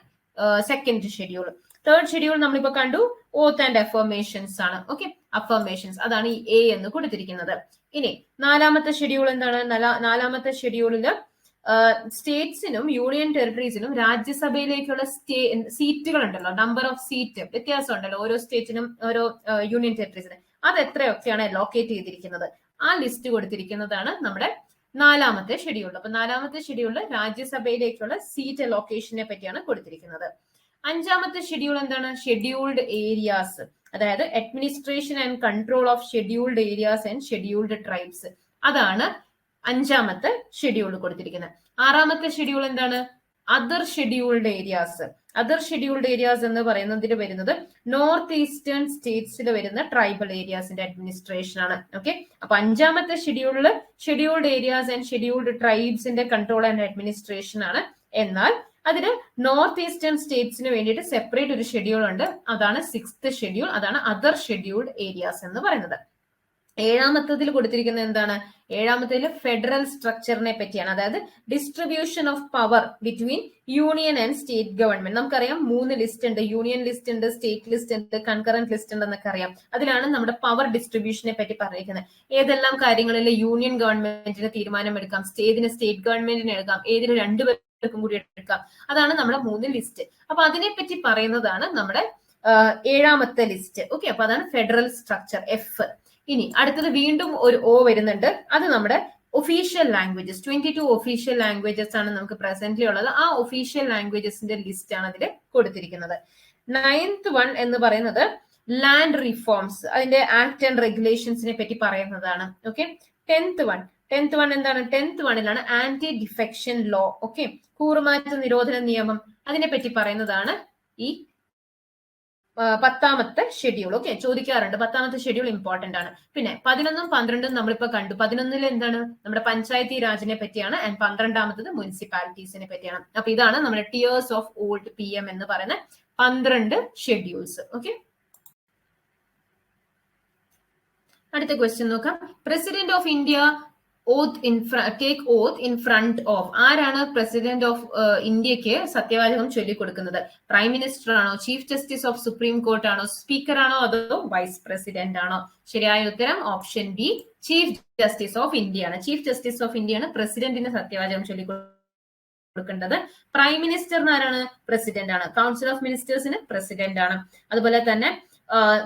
സെക്കൻഡ് ഷെഡ്യൂൾ. തേർഡ് ഷെഡ്യൂൾ നമ്മളിപ്പോ കണ്ടു, ഓത്ത് ആൻഡ് അഫർമേഷൻസ് ആണ്. ഓക്കെ, അഫർമേഷൻസ്, അതാണ് ഈ A എന്ന് കൊടുത്തിരിക്കുന്നത്. ഇനി നാലാമത്തെ ഷെഡ്യൂൾ എന്താണ്? നാലാമത്തെ ഷെഡ്യൂളില് സ്റ്റേറ്റ്സിനും യൂണിയൻ ടെറിട്ടറീസിനും രാജ്യസഭയിലേക്കുള്ള സീറ്റുകൾ ഉണ്ടല്ലോ, നമ്പർ ഓഫ് സീറ്റ് വ്യത്യാസം ഉണ്ടല്ലോ ഓരോ സ്റ്റേറ്റിനും ഓരോ യൂണിയൻ ടെറിട്ടറീസിനും, അത് എത്രയൊക്കെയാണ് അലോക്കേറ്റ് ചെയ്തിരിക്കുന്നത്, ആ ലിസ്റ്റ് കൊടുത്തിരിക്കുന്നതാണ് നമ്മുടെ നാലാമത്തെ ഷെഡ്യൂൾ. അപ്പൊ നാലാമത്തെ ഷെഡ്യൂളിൽ രാജ്യസഭയിലേക്കുള്ള സീറ്റ് അലോക്കേഷനെ പറ്റിയാണ് കൊടുത്തിരിക്കുന്നത്. അഞ്ചാമത്തെ ഷെഡ്യൂൾ എന്താണ്? ഷെഡ്യൂൾഡ് ഏരിയാസ്, അതായത് administration and control of scheduled areas and scheduled tribes, അതാണ് അഞ്ചാമത്തെ ഷെഡ്യൂൾ കൊടുത്തിരിക്കുന്നത്. ആറാമത്തെ ഷെഡ്യൂൾ എന്താണ്? Other scheduled areas. Other scheduled areas എന്ന് പറയുന്നതിൽ വരുന്നത് നോർത്ത് ഈസ്റ്റേൺ സ്റ്റേറ്റ്സിൽ വരുന്ന ട്രൈബൽ ഏരിയാസിന്റെ അഡ്മിനിസ്ട്രേഷൻ ആണ്. ഓക്കെ, അപ്പൊ അഞ്ചാമത്തെ ഷെഡ്യൂളിൽ ഷെഡ്യൂൾഡ് ഏരിയാസ് ആൻഡ് ഷെഡ്യൂൾഡ് ട്രൈബ്സിന്റെ കൺട്രോൾ ആൻഡ് അഡ്മിനിസ്ട്രേഷൻ ആണ്. എന്നാൽ അതിന് നോർത്ത് ഈസ്റ്റേൺ സ്റ്റേറ്റ്സിന് വേണ്ടിയിട്ട് സെപ്പറേറ്റ് ഒരു ഷെഡ്യൂൾ ഉണ്ട്, അതാണ് സിക്സ്ത് ഷെഡ്യൂൾ, അതാണ് അതർ ഷെഡ്യൂൾഡ് ഏരിയാസ് എന്ന് പറയുന്നത്. ഏഴാമത്തതിൽ കൊടുത്തിരിക്കുന്നത് എന്താണ്? ഏഴാമത്തിൽ ഫെഡറൽ സ്ട്രക്ചറിനെ പറ്റിയാണ്, അതായത് distribution of power between union and state government. നമുക്കറിയാം 3 ലിസ്റ്റ് ഉണ്ട്, യൂണിയൻ ലിസ്റ്റ് ഉണ്ട്, സ്റ്റേറ്റ് ലിസ്റ്റ് ഉണ്ട്, കൺകറന്റ് ലിസ്റ്റ് ഉണ്ട് എന്നൊക്കെ അറിയാം. അതിലാണ് നമ്മുടെ പവർ ഡിസ്ട്രിബ്യൂഷനെ പറ്റി പറഞ്ഞിരിക്കുന്നത്. ഏതെല്ലാം കാര്യങ്ങളിൽ യൂണിയൻ ഗവൺമെന്റിന് തീരുമാനമെടുക്കാം, ഏതിന് സ്റ്റേറ്റ് ഗവൺമെന്റിന് എടുക്കാം, ഏതിന് രണ്ടുപേർക്കും കൂടി എടുക്കാം, അതാണ് നമ്മുടെ 3 ലിസ്റ്റ്. അപ്പൊ അതിനെപ്പറ്റി പറയുന്നതാണ് നമ്മുടെ ഏഴാമത്തെ ലിസ്റ്റ്. ഓക്കെ, അപ്പൊ അതാണ് ഫെഡറൽ സ്ട്രക്ചർ, F. ഇനി അടുത്തത് വീണ്ടും ഒരു O വരുന്നുണ്ട്, അത് നമ്മുടെ ഒഫീഷ്യൽ ലാംഗ്വേജസ്. 22 ഒഫീഷ്യൽ ലാംഗ്വേജസ് ആണ് നമുക്ക് പ്രസന്റ്ലി ഉള്ളത്. ആ ഒഫീഷ്യൽ ലാംഗ്വേജസിന്റെ ലിസ്റ്റ് ആണ് ഇതിൽ കൊടുത്തിരിക്കുന്നത്. 9th വൺ എന്ന് പറയുന്നത് ലാൻഡ് റിഫോംസ്, അതിന്റെ ആക്ട് ആൻഡ് റെഗുലേഷൻസിനെ പറ്റി പറയുന്നതാണ്. ഓക്കെ, 10th വൺ എന്താണ്? 10th വണ്ണിലാണ് ആന്റി ഡിഫെക്ഷൻ ലോ. ഓക്കെ, കൂറുമാറ്റ നിരോധന നിയമം, അതിനെ പറ്റി പറയുന്നതാണ് ഈ 10ാമത്തെ ഷെഡ്യൂൾ. ഓക്കെ, ചോദിക്കാറുണ്ട്, 10ാമത്തെ ഷെഡ്യൂൾ ഇമ്പോർട്ടന്റ് ആണ്. പിന്നെ 11ഉം 12ഉം നമ്മളിപ്പോ കണ്ടു. 11ൽ എന്താണ്? നമ്മുടെ പഞ്ചായത്തി രാജിനെ പറ്റിയാണ്, ആൻഡ് 12ാമത്തത് മുനിസിപ്പാലിറ്റീസിനെ പറ്റിയാണ്. അപ്പൊ ഇതാണ് നമ്മുടെ ടിയേഴ്സ് ഓഫ് ഓൾഡ് PM എന്ന് പറയുന്ന 12 ഷെഡ്യൂൾസ്. ഓക്കെ, അടുത്ത ക്വസ്റ്റ്യൻ നോക്കാം. President of India take oath in front of, ആരാണ് പ്രസിഡന്റ് ഓഫ് ഇന്ത്യക്ക് സത്യവാചകം ചൊല്ലിക്കൊടുക്കുന്നത്? പ്രൈം മിനിസ്റ്റർ ആണോ, chief justice of supreme court ആണോ, സ്പീക്കർ ആണോ, അതോ വൈസ് പ്രസിഡന്റ് ആണോ? ശരിയായ ഉത്തരം option B, chief justice of India ആണ്. ചീഫ് ജസ്റ്റിസ് ഓഫ് ഇന്ത്യ ആണ് പ്രസിഡന്റിന് സത്യവാചകം ചൊല്ലിക്കൊടുക്കേണ്ടത്. പ്രൈം മിനിസ്റ്ററിന് ആരാണ്? പ്രസിഡന്റ് ആണ്. കൗൺസിൽ ഓഫ് മിനിസ്റ്റേഴ്സിന് പ്രസിഡന്റ് ആണ്. അതുപോലെ തന്നെ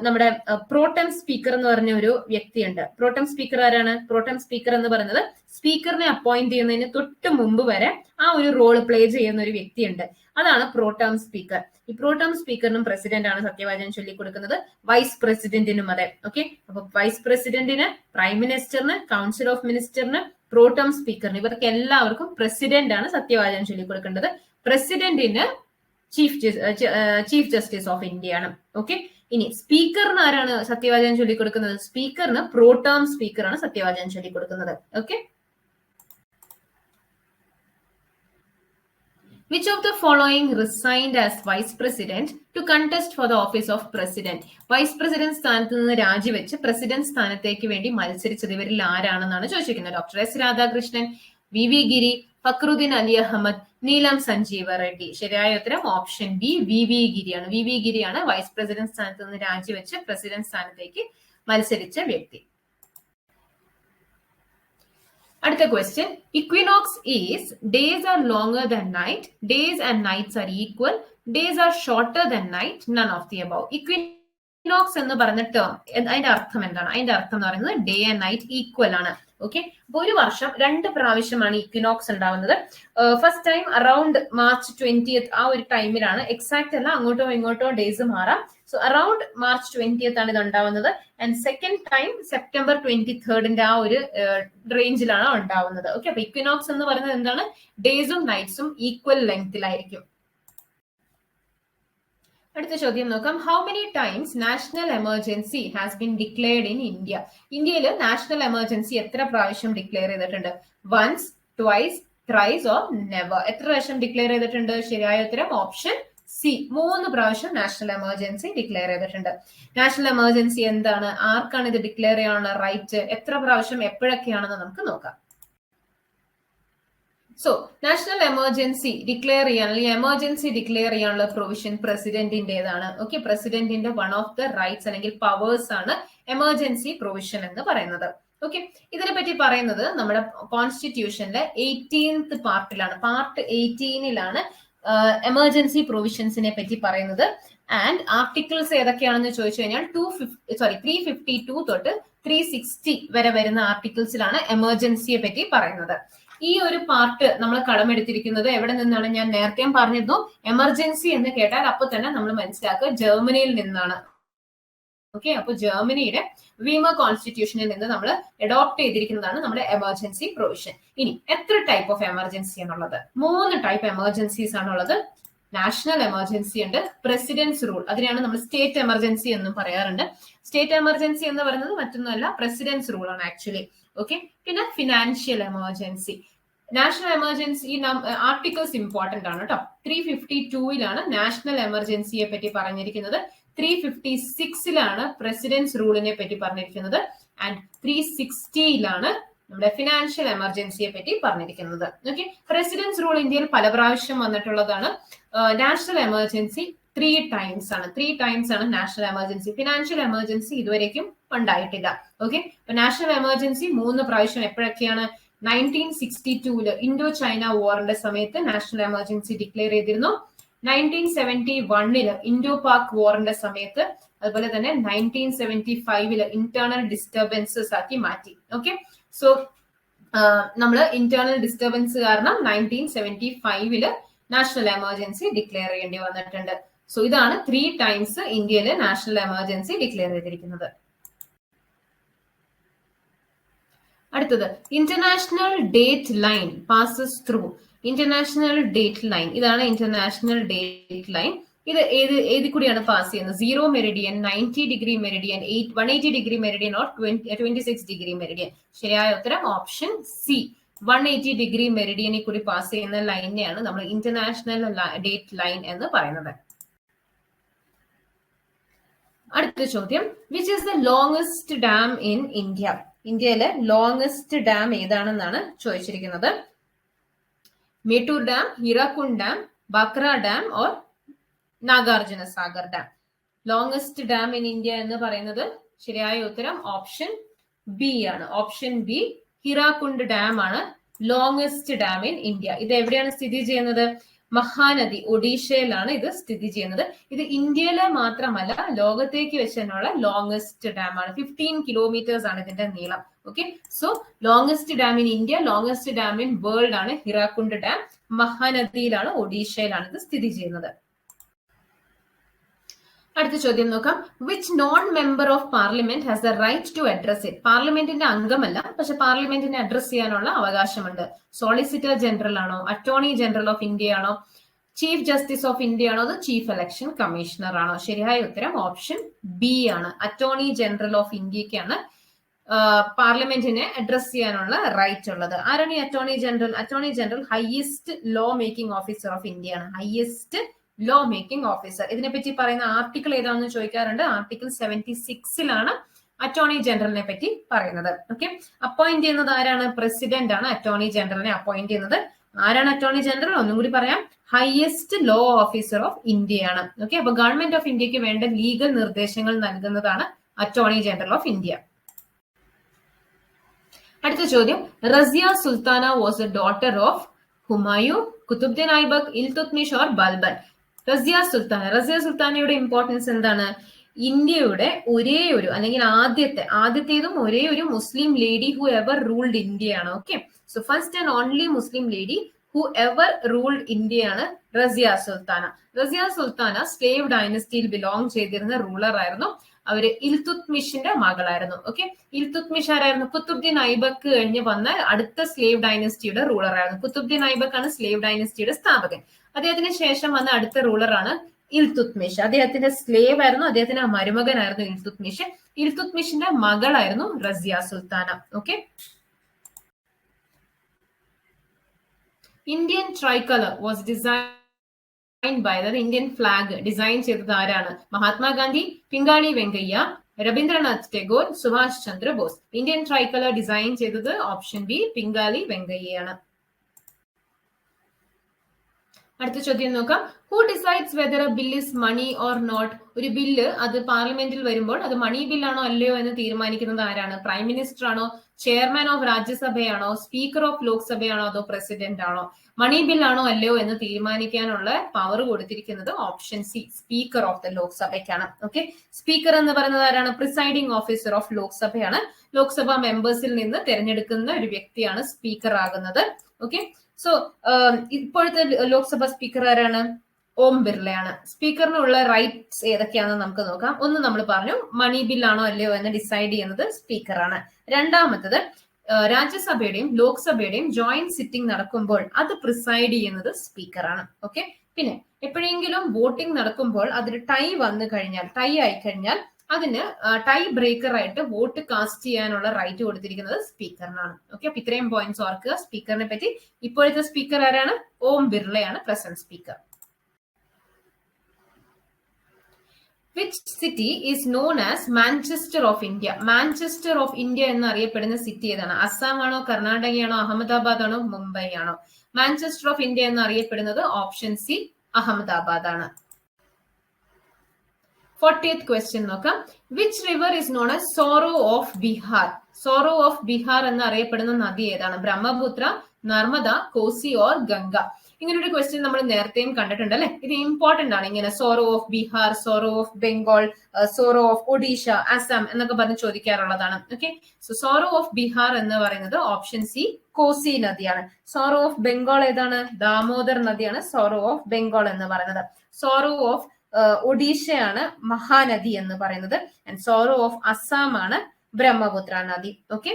നമ്മുടെ പ്രോട്ടം സ്പീക്കർ എന്ന് പറഞ്ഞ ഒരു വ്യക്തിയുണ്ട്. പ്രോട്ടം സ്പീക്കർ ആരാണ്? പ്രോട്ടം സ്പീക്കർ എന്ന് പറയുന്നത് സ്പീക്കറിനെ അപ്പോയിന്റ് ചെയ്യുന്നതിന് തൊട്ട് മുമ്പ് വരെ ആ ഒരു റോൾ പ്ലേ ചെയ്യുന്ന ഒരു വ്യക്തിയുണ്ട്, അതാണ് പ്രോട്ടം സ്പീക്കർ. ഈ പ്രോട്ടം സ്പീക്കറിനും പ്രസിഡന്റ് ആണ് സത്യവാചകം ചൊല്ലിക്കൊടുക്കുന്നത്, വൈസ് പ്രസിഡന്റിനും അതെ. ഓക്കെ, അപ്പൊ വൈസ് പ്രസിഡന്റിന്, പ്രൈം മിനിസ്റ്ററിന്, കൗൺസിൽ ഓഫ് മിനിസ്റ്ററിന്, പ്രോട്ടം സ്പീക്കറിന്, ഇവർക്ക് എല്ലാവർക്കും പ്രസിഡന്റ് ആണ് സത്യവാചകം ചൊല്ലിക്കൊടുക്കേണ്ടത്. പ്രസിഡന്റിന് ചീഫ് ജസ്റ്റിസ് ഓഫ് ഇന്ത്യ ആണ്. ഓക്കെ, ഇനി സ്പീക്കറിന് ആരാണ് സത്യവാചകം ചൊല്ലിക്കൊടുക്കുന്നത്? സ്പീക്കറിന് പ്രോട്ടേം സ്പീക്കർ ആണ് സത്യവാചകം ചൊല്ലിക്കൊടുക്കുന്നത്. Okay, which of the following resigned as vice president to contest for the office of president? Vice president സ്ഥാനത്ത് നിന്ന് രാജിവെച്ച് പ്രസിഡന്റ് സ്ഥാനത്തേക്ക് വേണ്ടി മത്സരിച്ചത് ഇവരിൽ ആരാണെന്നാണ് ചോദിച്ചിരിക്കുന്നത്. Doctor S Radhakrishnan, VV Giri, Fakhruddin Ali Ahmed, Neelam Sanjiva Reddy. ശരിയായ ഉത്തരം ഓപ്ഷൻ ബി, VV ഗിരിയാണ്. VV ഗിരിയാണ് വൈസ് പ്രസിഡന്റ് സ്ഥാനത്ത് നിന്ന് രാജിവെച്ച് പ്രസിഡന്റ് സ്ഥാനത്തേക്ക് മത്സരിച്ച വ്യക്തി. അടുത്ത question, equinox is days are longer than night, days and nights are equal, days are shorter than night, none of the above. Equinox എന്ന് പറഞ്ഞ ടേം അതിന്റെ അർത്ഥം എന്താണ്? അതിന്റെ അർത്ഥം എന്ന് പറയുന്നത് ഡേ ആൻഡ് നൈറ്റ് ഈക്വൽ ആണ്. ഓക്കെ, അപ്പൊ ഒരു വർഷം 2 പ്രാവശ്യമാണ് ഇക്വിനോക്സ് ഉണ്ടാവുന്നത്. First time around March 20th ആ ഒരു ടൈമിലാണ്. എക്സാക്ട് അല്ല, അങ്ങോട്ടോ ഇങ്ങോട്ടോ ഡേയ്സ് മാറാം. സോ അറൌണ്ട് മാർച്ച് 20th ആണ് ഇത് ഉണ്ടാവുന്നത്. And second time September 23rd ആ ഒരു റേഞ്ചിലാണ് ഉണ്ടാവുന്നത്. ഓക്കെ, അപ്പൊ ഇക്വിനോക്സ് എന്ന് പറയുന്നത് എന്താണ്? ഡേയ്സും നൈറ്റ്സും ഈക്വൽ ലെങ്തിലായിരിക്കും. അടുത്ത ചോദ്യം നോക്കാം. How many times national emergency has been declared in India? ഇന്ത്യയിൽ നാഷണൽ എമർജൻസി എത്ര പ്രാവശ്യം ഡിക്ലെയർ ചെയ്തിട്ടുണ്ട്? Once, twice, thrice or never? എത്ര പ്രാവശ്യം ഡിക്ലെയർ ചെയ്തിട്ടുണ്ട്? ശരിയായ ഉത്തരം ഓപ്ഷൻ സി, 3 പ്രാവശ്യം നാഷണൽ എമർജൻസി ഡിക്ലെയർ ചെയ്തിട്ടുണ്ട്. നാഷണൽ എമർജൻസി എന്താണ്? ആർക്കാണ് ഇത് ഡിക്ലെയർ ചെയ്യാനുള്ള റൈറ്റ്? എത്ര പ്രാവശ്യം എപ്പോഴൊക്കെയാണെന്ന് നമുക്ക് നോക്കാം. സോ നാഷണൽ എമർജൻസി ഡിക്ലെയർ ചെയ്യാൻ, അല്ലെങ്കിൽ എമർജൻസി ഡിക്ലെയർ ചെയ്യാനുള്ള പ്രൊവിഷൻ പ്രസിഡന്റിന്റേതാണ്. ഓക്കെ, പ്രസിഡന്റിന്റെ വൺ ഓഫ് ദ റൈറ്റ്സ് അല്ലെങ്കിൽ പവേഴ്സ് ആണ് എമർജൻസി പ്രൊവിഷൻ എന്ന് പറയുന്നത്. ഓക്കെ, ഇതിനെ പറ്റി പറയുന്നത് നമ്മുടെ കോൺസ്റ്റിറ്റ്യൂഷനിലെ 18th പാർട്ടിലാണ്, പാർട്ട് 18ലാണ് എമർജൻസി പ്രൊവിഷൻസിനെ പറ്റി പറയുന്നത്. ആൻഡ് ആർട്ടിക്കിൾസ് ഏതൊക്കെയാണെന്ന് ചോദിച്ചു കഴിഞ്ഞാൽ 352 തൊട്ട് 360 വരെ വരുന്ന ആർട്ടിക്കിൾസിലാണ് എമർജൻസിയെ പറ്റി പറയുന്നത്. ഈ ഒരു പാർട്ട് നമ്മൾ കടമെടുത്തിരിക്കുന്നത് എവിടെ നിന്നാണ്? ഞാൻ നേരത്തെ പറഞ്ഞിരുന്നു, എമർജൻസി എന്ന് കേട്ടാൽ അപ്പൊ തന്നെ നമ്മൾ മനസ്സിലാക്കുക ജർമ്മനിയിൽ നിന്നാണ്. ഓക്കെ, അപ്പൊ ജർമ്മനിയുടെ വീമർ കോൺസ്റ്റിറ്റ്യൂഷനിൽ നിന്ന് നമ്മൾ അഡോപ്റ്റ് ചെയ്തിരിക്കുന്നതാണ് നമ്മുടെ എമർജൻസി പ്രൊവിഷൻ. ഇനി എത്ര ടൈപ്പ് ഓഫ് എമർജൻസി ആണുള്ളത്? 3 ടൈപ്പ് എമർജൻസീസ് ആണുള്ളത്. നാഷണൽ എമർജൻസി ഉണ്ട്, പ്രസിഡന്റ്സ് റൂൾ, അതിനെയാണ് നമ്മൾ സ്റ്റേറ്റ് എമർജൻസി എന്നും പറയാറുണ്ട്. സ്റ്റേറ്റ് എമർജൻസി എന്ന് പറയുന്നത് മറ്റൊന്നുമല്ല, പ്രസിഡന്റ്സ് റൂൾ ആണ് ആക്ച്വലി. ഓക്കെ, പിന്നെ financial emergency. National emergency articles important ആണ് കേട്ടോ. 352ലാണ് നാഷണൽ എമർജൻസിയെ പറ്റി പറഞ്ഞിരിക്കുന്നത്. 356ലാണ് പ്രസിഡന്റ്സ് റൂളിനെ പറ്റി പറഞ്ഞിരിക്കുന്നത്. ആൻഡ് 360ലാണ് നമ്മുടെ ഫിനാൻഷ്യൽ എമർജൻസിയെ പറ്റി പറഞ്ഞിരിക്കുന്നത്. ഓക്കെ, പ്രസിഡന്റ്സ് റൂൾ ഇന്ത്യയിൽ പല പ്രാവശ്യം വന്നിട്ടുള്ളതാണ്. നാഷണൽ എമർജൻസി 3 ടൈംസ് ആണ്. 3 ടൈംസ് ആണ് നാഷണൽ എമർജൻസി. ഫിനാൻഷ്യൽ എമർജൻസി ഇതുവരേക്കും ഉണ്ടായിട്ടില്ല. ഓക്കെ, അപ്പൊ നാഷണൽ എമർജൻസി 3 പ്രാവശ്യം എപ്പോഴൊക്കെയാണ്? 1962 ഇൻഡോ ചൈന വാറിന്റെ സമയത്ത് നാഷണൽ എമർജൻസി ഡിക്ലെയർ ചെയ്തിരുന്നു. 1971 ഇൻഡോ പാക് വാറിന്റെ സമയത്ത്, അതുപോലെ തന്നെ 1975 ഇന്റേണൽ ഡിസ്റ്റർബൻസസ് ആക്കി മാറ്റി. ഓക്കെ, സോ നമ്മൾ ഇന്റേണൽ ഡിസ്റ്റർബൻസ് കാരണം 1975 നാഷണൽ എമർജൻസി ഡിക്ലെയർ ചെയ്യേണ്ടി വന്നിട്ടുണ്ട്. സോ ഇതാണ് 3 ടൈംസ് ഇന്ത്യയിൽ നാഷണൽ എമർജൻസി ഡിക്ലെയർ ചെയ്തിരിക്കുന്നത്. അടുത്തത് international date line passes through. International date line, ഇതാണ് ഇന്റർനാഷണൽ ഡേറ്റ് ലൈൻ. ഇത് ഏത് കൂടിയാണ് പാസ് ചെയ്യുന്നത്? 0 Meridian, 90 degree Meridian, 180 degree Meridian or 26 degree Meridian? ശരിയായ ഉത്തരം ഓപ്ഷൻ സി, 180 ഡിഗ്രി മെറിഡിയനെ കൂടി പാസ് ചെയ്യുന്ന ലൈനെയാണ് നമ്മൾ ഇന്റർനാഷണൽ ഡേറ്റ് ലൈൻ എന്ന് പറയുന്നത്. അടുത്ത ചോദ്യം, which is the longest dam in India? ഇന്ത്യയിലെ ലോങ്സ്റ്റ് ഡാം ഏതാണെന്നാണ് ചോദിച്ചിരിക്കുന്നത്. Mettur dam, Hirakud dam, Bhakra dam or Nagarjuna Sagar dam? Longest dam in India എന്ന് പറയുന്നത് ശരിയായ ഉത്തരം ഓപ്ഷൻ ബി ആണ്. ഓപ്ഷൻ ബി, ഹീരാക്കുണ്ട് ഡാം ആണ് ലോങ്സ്റ്റ് ഡാം ഇൻ ഇന്ത്യ. ഇത് എവിടെയാണ് സ്ഥിതി ചെയ്യുന്നത്? മഹാനദി, ഒഡീഷയിലാണ് ഇത് സ്ഥിതി ചെയ്യുന്നത്. ഇത് ഇന്ത്യയിലെ മാത്രമല്ല, ലോകത്തേക്ക് വെച്ച് തന്നെയുള്ള ലോങ്സ്റ്റ് ഡാം ആണ്. 15 കിലോമീറ്റേഴ്സ് ആണ് ഇതിന്റെ നീളം. Okay, so longest dam in India, longest dam in world ആണ് ഹീരാക്കുണ്ട് ഡാം. മഹാനദിയിലാണ്, ഒഡീഷയിലാണ് ഇത് സ്ഥിതി ചെയ്യുന്നത്. അടുത്ത ചോദ്യം നോക്കാം. Which non member of parliament has the right to address it? പാർലമെന്റിന്റെ അംഗമല്ല, പക്ഷെ പാർലമെന്റിനെ അഡ്രസ് ചെയ്യാനുള്ള അവകാശമുണ്ട്. സോളിസിറ്റർ ജനറൽ ആണോ, അറ്റോർണി ജനറൽ ഓഫ് ഇന്ത്യ ആണോ, ചീഫ് ജസ്റ്റിസ് ഓഫ് ഇന്ത്യ ആണോ, അതോ ചീഫ് ഇലക്ഷൻ കമ്മീഷണർ ആണോ? ശരിയായ ഉത്തരം ഓപ്ഷൻ ബി ആണ്. അറ്റോർണി ജനറൽ ഓഫ് ഇന്ത്യക്കാണ് പാർലമെന്റിനെ അഡ്രസ് ചെയ്യാനുള്ള റൈറ്റ് ഉള്ളത്. ആരാണ് ഈ attorney general? Attorney general highest law making officer of India ആണ്. Highest law making officer. ഇതിനെപ്പറ്റി പറയുന്ന ആർട്ടിക്കിൾ ഏതാണെന്ന് ചോദിക്കാറുണ്ട്. ആർട്ടിക്കിൾ 76ലാണ് അറ്റോർണി ജനറലിനെ പറ്റി പറയുന്നത്. ഓക്കെ, അപ്പോയിന്റ് ചെയ്യുന്നത് ആരാണ്? പ്രസിഡന്റ് ആണ് അറ്റോർണി ജനറലിനെ അപ്പോയിന്റ് ചെയ്യുന്നത്. ആരാണ് അറ്റോർണി ജനറൽ? ഒന്നും കൂടി പറയാം, ഹയസ്റ്റ് ലോ ഓഫീസർ ഓഫ് ഇന്ത്യയാണ്. ഓക്കെ, അപ്പൊ ഗവൺമെന്റ് ഓഫ് ഇന്ത്യക്ക് വേണ്ട ലീഗൽ നിർദ്ദേശങ്ങൾ നൽകുന്നതാണ് അറ്റോർണി ജനറൽ ഓഫ് ഇന്ത്യ. അടുത്ത ചോദ്യം, Razia Sultana was a daughter of Humayun, Qutbuddin Aibak, Iltutmish or Balban? Razia Sultana, Razia സുൽത്താനയുടെ ഇമ്പോർട്ടൻസ് എന്താണ്? ഇന്ത്യയുടെ ഒരേ ഒരു അല്ലെങ്കിൽ ആദ്യത്തേതും ഒരേ ഒരു Muslim lady who ever ruled ഇന്ത്യയാണ്. Okay, so first and only Muslim lady who ever ruled ഇന്ത്യയാണ് റസിയ സുൽത്താന. റസിയ സുൽത്താന സ്ലേവ് ഡൈനസ്റ്റിയിൽ ബിലോങ് ചെയ്തിരുന്ന റൂളർ ആയിരുന്നു. അവര് ഇൽതുത്മിഷിന്റെ മകളായിരുന്നു. ഓക്കെ, ഇൽതുത്മിഷ് ആരായിരുന്നു? കുത്തുബ്ദീൻ ഐബക്ക് കഴിഞ്ഞ് വന്ന അടുത്ത സ്ലേവ് ഡൈനസ്റ്റിയുടെ റൂളർ ആയിരുന്നു. കുത്തുബ്ദീൻ ഐബക്ക് ആണ് സ്ലേവ് ഡൈനസ്റ്റിയുടെ സ്ഥാപകൻ. അദ്ദേഹത്തിന് ശേഷം വന്ന അടുത്ത റൂളറാണ് ഇൽതുത്മിഷ്. അദ്ദേഹത്തിന്റെ സ്ലേവ് ആയിരുന്നു, അദ്ദേഹത്തിന്റെ മരുമകനായിരുന്നു ഇൽതുത്മിഷ്. ഇൽതുത്മിഷിന്റെ മകളായിരുന്നു Razia Sultana. Okay, Indian tricolour was design by, അതായത് ഇന്ത്യൻ ഫ്ലാഗ് ഡിസൈൻ ചെയ്തത് ആരാണ്? Mahatma Gandhi, Pingali Venkayya, Rabindranath Tagore, Subhash Chandra Bose. Indian tricolour design ചെയ്തത് ഓപ്ഷൻ ബി പിംഗാളി വെങ്കയ്യയാണ്. അടുത്ത ചോദ്യം നോക്കാം. Who decides whether a bill is money or not? ഒരു ബില്ല് അത് പാർലമെന്റിൽ വരുമ്പോൾ അത് മണി ബില്ലാണോ അല്ലയോ എന്ന് തീരുമാനിക്കുന്നത് ആരാണ്? പ്രൈം മിനിസ്റ്റർ ആണോ, ചെയർമാൻ ഓഫ് രാജ്യസഭയാണോ, സ്പീക്കർ ഓഫ് ലോക്സഭയാണോ, അതോ പ്രസിഡന്റ് ആണോ? മണി ബില്ലാണോ അല്ലയോ എന്ന് തീരുമാനിക്കാനുള്ള പവർ കൊടുത്തിരിക്കുന്നത് option C, speaker of the ലോക്സഭയ്ക്കാണ്. ഓക്കെ, സ്പീക്കർ എന്ന് പറയുന്നത് ആരാണ്? പ്രിസൈഡിംഗ് ഓഫീസർ ഓഫ് ലോക്സഭയാണ്. ലോക്സഭ മെമ്പേഴ്സിൽ നിന്ന് തിരഞ്ഞെടുക്കുന്ന ഒരു വ്യക്തിയാണ് സ്പീക്കർ ആകുന്നത്. ഓക്കെ, സോ ഇപ്പോഴത്തെ ലോക്സഭ സ്പീക്കർ ആരാണ്? ഓം ബിർളയാണ്. സ്പീക്കറിനുള്ള റൈറ്റ്സ് ഏതൊക്കെയാണെന്ന് നമുക്ക് നോക്കാം. ഒന്ന് നമ്മൾ പറഞ്ഞു, മണി ബില്ലാണോ അല്ലയോ എന്ന് ഡിസൈഡ് ചെയ്യുന്നത് സ്പീക്കറാണ്. രണ്ടാമത്തത്, രാജ്യസഭയുടെയും ലോക്സഭയുടെയും ജോയിന്റ് സിറ്റിംഗ് നടക്കുമ്പോൾ അത് പ്രിസൈഡ് ചെയ്യുന്നത് സ്പീക്കറാണ്. ഓക്കെ, പിന്നെ എപ്പോഴെങ്കിലും വോട്ടിംഗ് നടക്കുമ്പോൾ അതിൽ ടൈ ആയി കഴിഞ്ഞാൽ അതിന് ടൈ ബ്രേക്കർ ആയിട്ട് വോട്ട് കാസ്റ്റ് ചെയ്യാനുള്ള റൈറ്റ് കൊടുത്തിരിക്കുന്നത് സ്പീക്കറിനാണ്. ഓക്കെ, അപ്പൊ ഇത്രയും പോയിന്റ്സ് ഓർക്കുക സ്പീക്കറിനെ പറ്റി. ഇപ്പോഴത്തെ സ്പീക്കർ ആരാണ്? ഓം ബിർളയാണ് present speaker. Which city is known as Manchester of India? Manchester of India എന്നറിയപ്പെടുന്ന സിറ്റി ഏതാണ്? അസം ആണോ, കർണാടകയാണോ, അഹമ്മദാബാദ് ആണോ, മുംബൈ ആണോ? മാഞ്ചസ്റ്റർ ഓഫ് ഇന്ത്യ എന്നറിയപ്പെടുന്നത് ഓപ്ഷൻ സി, അഹമ്മദാബാദ് ആണ്. 40th ക്വസ്റ്റ്യൻ നോക്കാം. Which river is known as sorrow of Bihar? Sorrow of Bihar എന്നറിയപ്പെടുന്ന നദി ഏതാണ്? ബ്രഹ്മപുത്ര, നർമ്മദ, കോസി ഓർ ഗംഗ? ഇങ്ങനെ ഒരു ക്വസ്റ്റ്യൻ നമ്മൾ നേരത്തെയും കണ്ടിട്ടുണ്ട് അല്ലെ. ഇത് ഇമ്പോർട്ടന്റ് ആണ്. ഇങ്ങനെ sorrow of Bihar, sorrow of Bengal, sorrow of Odisha, Assam എന്നൊക്കെ പറഞ്ഞ് ചോദിക്കാറുള്ളതാണ്. Okay, so sorrow of Bihar എന്ന് പറയുന്നത് ഓപ്ഷൻ സി, കോസി നദിയാണ്. സോറോ ഓഫ് ബംഗാൾ ഏതാണ്? ദാമോദർ നദിയാണ് സോറോ ഓഫ് ബംഗാൾ എന്ന് പറയുന്നത്. സോറോ ഓഫ് ഒഡീഷയാണ് മഹാനദി എന്ന് പറയുന്നത്. ആൻഡ് സോറോ ഓഫ് അസം ആണ് ബ്രഹ്മപുത്ര നദി. ഓക്കെ,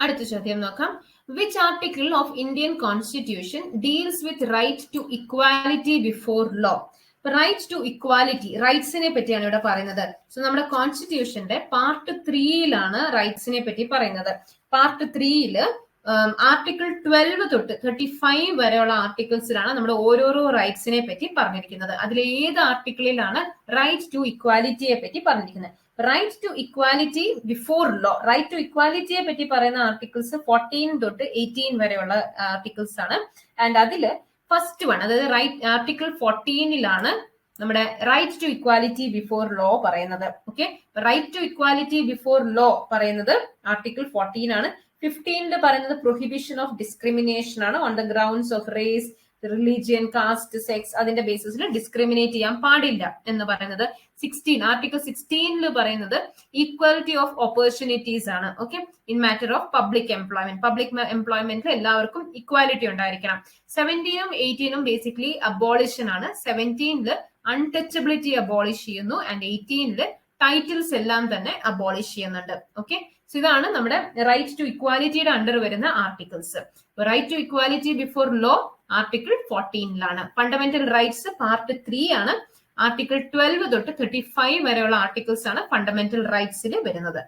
അടുത്ത ചോദ്യം നോക്കാം. Which article of Indian constitution deals with right to equality before law? Right to equality, റൈറ്റ്സിനെ പറ്റിയാണ് ഇവിടെ പറയുന്നത്. സോ നമ്മുടെ കോൺസ്റ്റിറ്റ്യൂഷന്റെ പാർട്ട് 3 റൈറ്റ്സിനെ പറ്റി പറയുന്നത്. പാർട്ട് 3 ആർട്ടിക്കിൾ 12 തൊട്ട് 35 വരെയുള്ള ആർട്ടിക്കിൾസിലാണ് നമ്മുടെ ഓരോരോ റൈറ്റ്സിനെ പറ്റി പറഞ്ഞിരിക്കുന്നത്. അതിൽ ഏത് ആർട്ടിക്കിളിലാണ് റൈറ്റ് ടു ഇക്വാലിറ്റിയെ പറ്റി പറഞ്ഞിരിക്കുന്നത്? Right to equality before law, right to ഇക്വാലിറ്റിയെ പറ്റി പറയുന്ന ആർട്ടിക്കിൾസ് 14 തൊട്ട് 18 വരെയുള്ള ആർട്ടിക്കിൾസ് ആണ്. ആൻഡ് അതില് ഫസ്റ്റ് വൺ, അതായത് ആർട്ടിക്കിൾ 14 നമ്മുടെ right to equality before law പറയുന്നത്. Okay, right to equality before law പറയുന്നത് ആർട്ടിക്കിൾ 14 ആണ്. 15 പറയുന്നത് പ്രൊഹിബിഷൻ ഓഫ് ഡിസ്ക്രിമിനേഷൻ ആണ്. On the grounds of race, religion, caste, sex, അതിന്റെ ബേസിസിൽ ഡിസ്ക്രിമിനേറ്റ് ചെയ്യാൻ പാടില്ല എന്ന് പറയുന്നത്. ആർട്ടിക്കിൾ 16 പറയുന്നത് ഈക്വാലിറ്റി ഓഫ് ഓപ്പർച്യൂണിറ്റീസ് ആണ്. Okay, in matter of public employment. Public എംപ്ലോയ്മെന്റിൽ എല്ലാവർക്കും ഇക്വാലിറ്റി ഉണ്ടായിരിക്കണം. 17 18 ബേസിക്കലി അബോളിഷൻ ആണ്. 17 അൺടച്ചബിലിറ്റി അബോളിഷ് ചെയ്യുന്നു. ആൻഡ് 18 ടൈറ്റിൽസ് എല്ലാം തന്നെ അബോളിഷ് ചെയ്യുന്നുണ്ട്. ഓക്കെ, സോ ഇതാണ് നമ്മുടെ റൈറ്റ് ടു ഇക്വാലിറ്റിയുടെ അണ്ടർ വരുന്ന articles. Right to equality before law article 14 fundamental rights part 3 ആണ്. ആർട്ടിക്കിൾ 12 തൊട്ട് 35 വരെയുള്ള ആർട്ടിക്കിൾസ് ആണ് ഫണ്ടമെന്റൽ റൈറ്റ്സിൽ വരുന്നത്.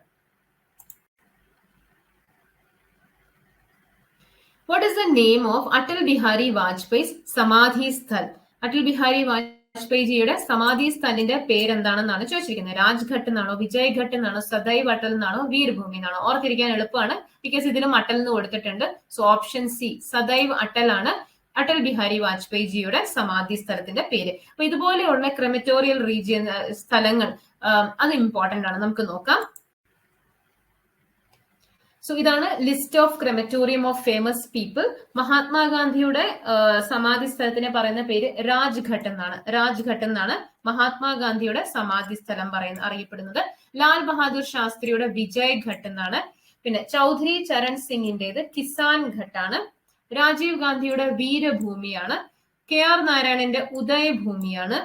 What is the name of Atal Bihari Vajpayee's samadhi sthal? Atal Bihari വാജ്പേയിജിയുടെ സമാധി സ്ഥലിന്റെ പേരെന്താണെന്നാണ് ചോദിച്ചിരിക്കുന്നത്. രാജ്ഘട്ട് എന്നാണോ, വിജയ് ഘട്ട് എന്നാണോ, സദൈവ് അടൽ എന്നാണോ, വീർഭൂമി എന്നാണോ? ഓർത്തിരിക്കാൻ എളുപ്പമാണ്, ബിക്കോസ് ഇതിലും അടൽ എന്ന് കൊടുത്തിട്ടുണ്ട്. So option C, Sadaiv Atal ആണ് അടൽ ബിഹാരി വാജ്പേയിജിയുടെ സമാധി സ്ഥലത്തിന്റെ പേര്. അപ്പൊ ഇതുപോലെയുള്ള ക്രെമറ്റോറിയൽ സ്ഥലങ്ങൾ അത് ഇമ്പോർട്ടന്റ് ആണ്, നമുക്ക് നോക്കാം. സോ ഇതാണ് list of crematorium of famous people. മഹാത്മാഗാന്ധിയുടെ സമാധി സ്ഥലത്തിനെ പറയുന്ന പേര് രാജ്ഘട്ട് എന്നാണ്. രാജ്ഘട്ട് എന്നാണ് മഹാത്മാഗാന്ധിയുടെ സമാധി സ്ഥലം അറിയപ്പെടുന്നത്. ലാൽ ബഹാദൂർ ശാസ്ത്രിയുടെ വിജയ് ഘട്ട് എന്നാണ്. പിന്നെ ചൗധരി ചരൺ സിംഗിന്റേത് കിസാൻ ഘട്ടാണ്. രാജീവ് ഗാന്ധിയുടെ വീരഭൂമിയാണ്. KR നാരായണന്റെ ഉദയഭൂമിയാണ്.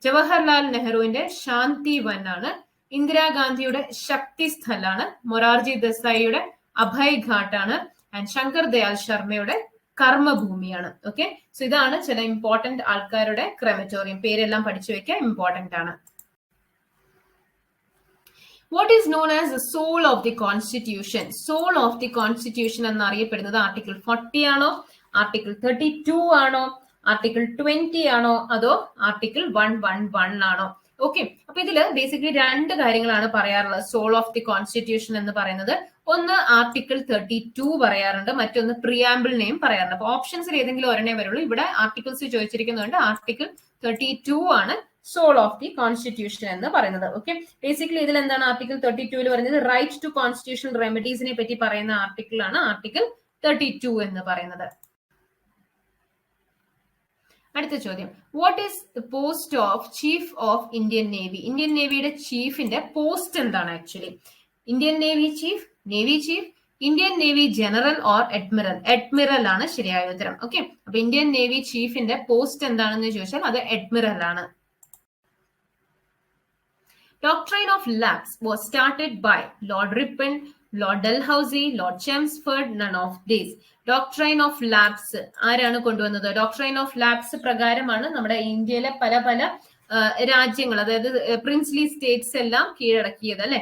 ജവഹർലാൽ നെഹ്റുവിന്റെ ശാന്തി വൻ ആണ്. ഇന്ദിരാഗാന്ധിയുടെ ശക്തി സ്ഥലാണ്. മൊറാർജി ദേശായിയുടെ അഭയ് ഘാട്ടാണ്. ആൻഡ് ശങ്കർ ദയാൽ ശർമ്മയുടെ കർമ്മഭൂമിയാണ്. ഓക്കെ, സോ ഇതാണ് ചില ഇമ്പോർട്ടന്റ് ആൾക്കാരുടെ ക്രെമറ്റോറിയം. പേരെല്ലാം പഠിച്ചു വെക്കാൻ ഇമ്പോർട്ടന്റ് ആണ്. What is known as the soul of the constitution? Soul of the constitution എന്നറിയപ്പെടുന്നത് ആർട്ടിക്കിൾ 40 ആണോ, ആർട്ടിക്കിൾ 32 ആണോ, ആർട്ടിക്കിൾ 20 ആണോ, അതോ ആർട്ടിക്കിൾ 111 ആണോ? ഓക്കെ, അപ്പൊ ഇതില് ബേസിക്കലി രണ്ട് കാര്യങ്ങളാണ് പറയാറുള്ളത് സോൾ ഓഫ് ദി കോൺസ്റ്റിറ്റ്യൂഷൻ എന്ന് പറയുന്നത്. ഒന്ന് ആർട്ടിക്കിൾ 32 പറയാറുണ്ട്, മറ്റൊന്ന് പ്രിയാമ്പിൾ നെയിം പറയാറുണ്ട്. അപ്പൊ ഓപ്ഷൻസിൽ ഏതെങ്കിലും ഒരെണ്ണേ വരുള്ളൂ. ഇവിടെ ആർട്ടിക്കിൾസ് ചോദിച്ചിരിക്കുന്നുണ്ട്. ആർട്ടിക്കിൾ 32 ആണ് സോൾ ഓഫ് ദി കോൺസ്റ്റിറ്റ്യൂഷൻ എന്ന് പറയുന്നത്. ഓക്കെ, ബേസിക്കലി ഇതിൽ എന്താണ് ആർട്ടിക്കിൾ 32 പറയുന്നത്? റൈറ്റ് ടു കോൺസ്റ്റിറ്റ്യൂഷണൽ റെമഡീസിനെ പറ്റി പറയുന്ന ആർട്ടിക്കിൾ ആണ് ആർട്ടിക്കിൾ 32 എന്ന് പറയുന്നത്. അടുത്ത ചോദ്യം, what is post of chief of Indian navy? Indian നേവിയുടെ ചീഫിന്റെ പോസ്റ്റ് എന്താണ് actually? Indian navy chief, navy chief, Indian navy general or admiral? Admiral ആണ് ശരിയായ ഉത്തരം. ഓക്കെ, അപ്പൊ ഇന്ത്യൻ നേവി ചീഫിന്റെ പോസ്റ്റ് എന്താണെന്ന് ചോദിച്ചാൽ അത് അഡ്മിറൽ ആണ്. Doctrine of lapse was started by Lord Ripon, Lord Dalhousie, Lord Chelmsford, none of these. Doctrine of lapse ആരാണ് കൊണ്ടുവന്നത്? Doctrine of lapse പ്രകാരമാണ് നമ്മുടെ ഇന്ത്യയിലെ പല പല രാജ്യങ്ങൾ, അതായത് പ്രിൻസ്ലി സ്റ്റേറ്റ്സ് എല്ലാം കീഴടക്കിയത് അല്ലെ.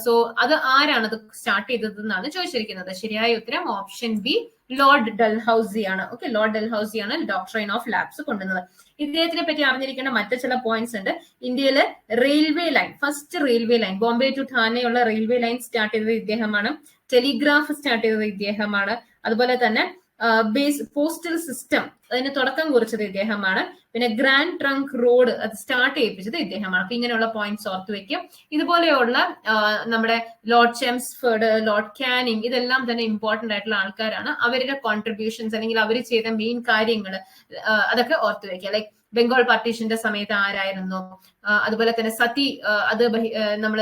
സോ അത് ആരാണ് അത് സ്റ്റാർട്ട് ചെയ്തത് എന്നാണ് ചോദിച്ചിരിക്കുന്നത്. ശരിയായ ഉത്തരം ഓപ്ഷൻ ബി, ലോർഡ് ഡൽഹൌസി ആണ്. ഓക്കെ, ലോർഡ് ഡൽഹൌസി ആണ് ഡോക്ട്രൈൻ ഓഫ് ലാപ്സ് കൊണ്ടുവന്നത്. ഇദ്ദേഹത്തിനെ പറ്റി അറിഞ്ഞിരിക്കേണ്ട മറ്റു ചില പോയിന്റ്സ് ഉണ്ട്. ഇന്ത്യയിലെ railway line, first railway line, Bombay to ഠാനെയുള്ള റെയിൽവേ ലൈൻ സ്റ്റാർട്ട് ചെയ്തത് ഇദ്ദേഹമാണ്. ടെലിഗ്രാഫ് സ്റ്റാർട്ട് ചെയ്തത് ഇദ്ദേഹമാണ്. അതുപോലെ തന്നെ പോസ്റ്റൽ സിസ്റ്റം അതിന് തുടക്കം കുറിച്ചത് ഇദ്ദേഹമാണ്. പിന്നെ ഗ്രാൻഡ് ട്രങ്ക് റോഡ് അത് സ്റ്റാർട്ട് ചെയ്യിപ്പിച്ചത് ഇദ്ദേഹമാണ്. അപ്പൊ ഇങ്ങനെയുള്ള പോയിന്റ്സ് ഓർത്ത് വെക്കും. ഇതുപോലെയുള്ള നമ്മുടെ ലോർഡ് ചെംസ്ഫോർഡ്, ലോർഡ് കാനിങ്, ഇതെല്ലാം തന്നെ ഇമ്പോർട്ടന്റ് ആയിട്ടുള്ള ആൾക്കാരാണ്. അവരുടെ കോൺട്രിബ്യൂഷൻസ് അല്ലെങ്കിൽ അവർ ചെയ്ത മെയിൻ കാര്യങ്ങൾ അതൊക്കെ ഓർത്ത് വെക്കുക. ലൈക് ബംഗാൾ പാർട്ടീഷന്റെ സമയത്ത് ആരായിരുന്നു, അതുപോലെ തന്നെ സതി അത് നമ്മൾ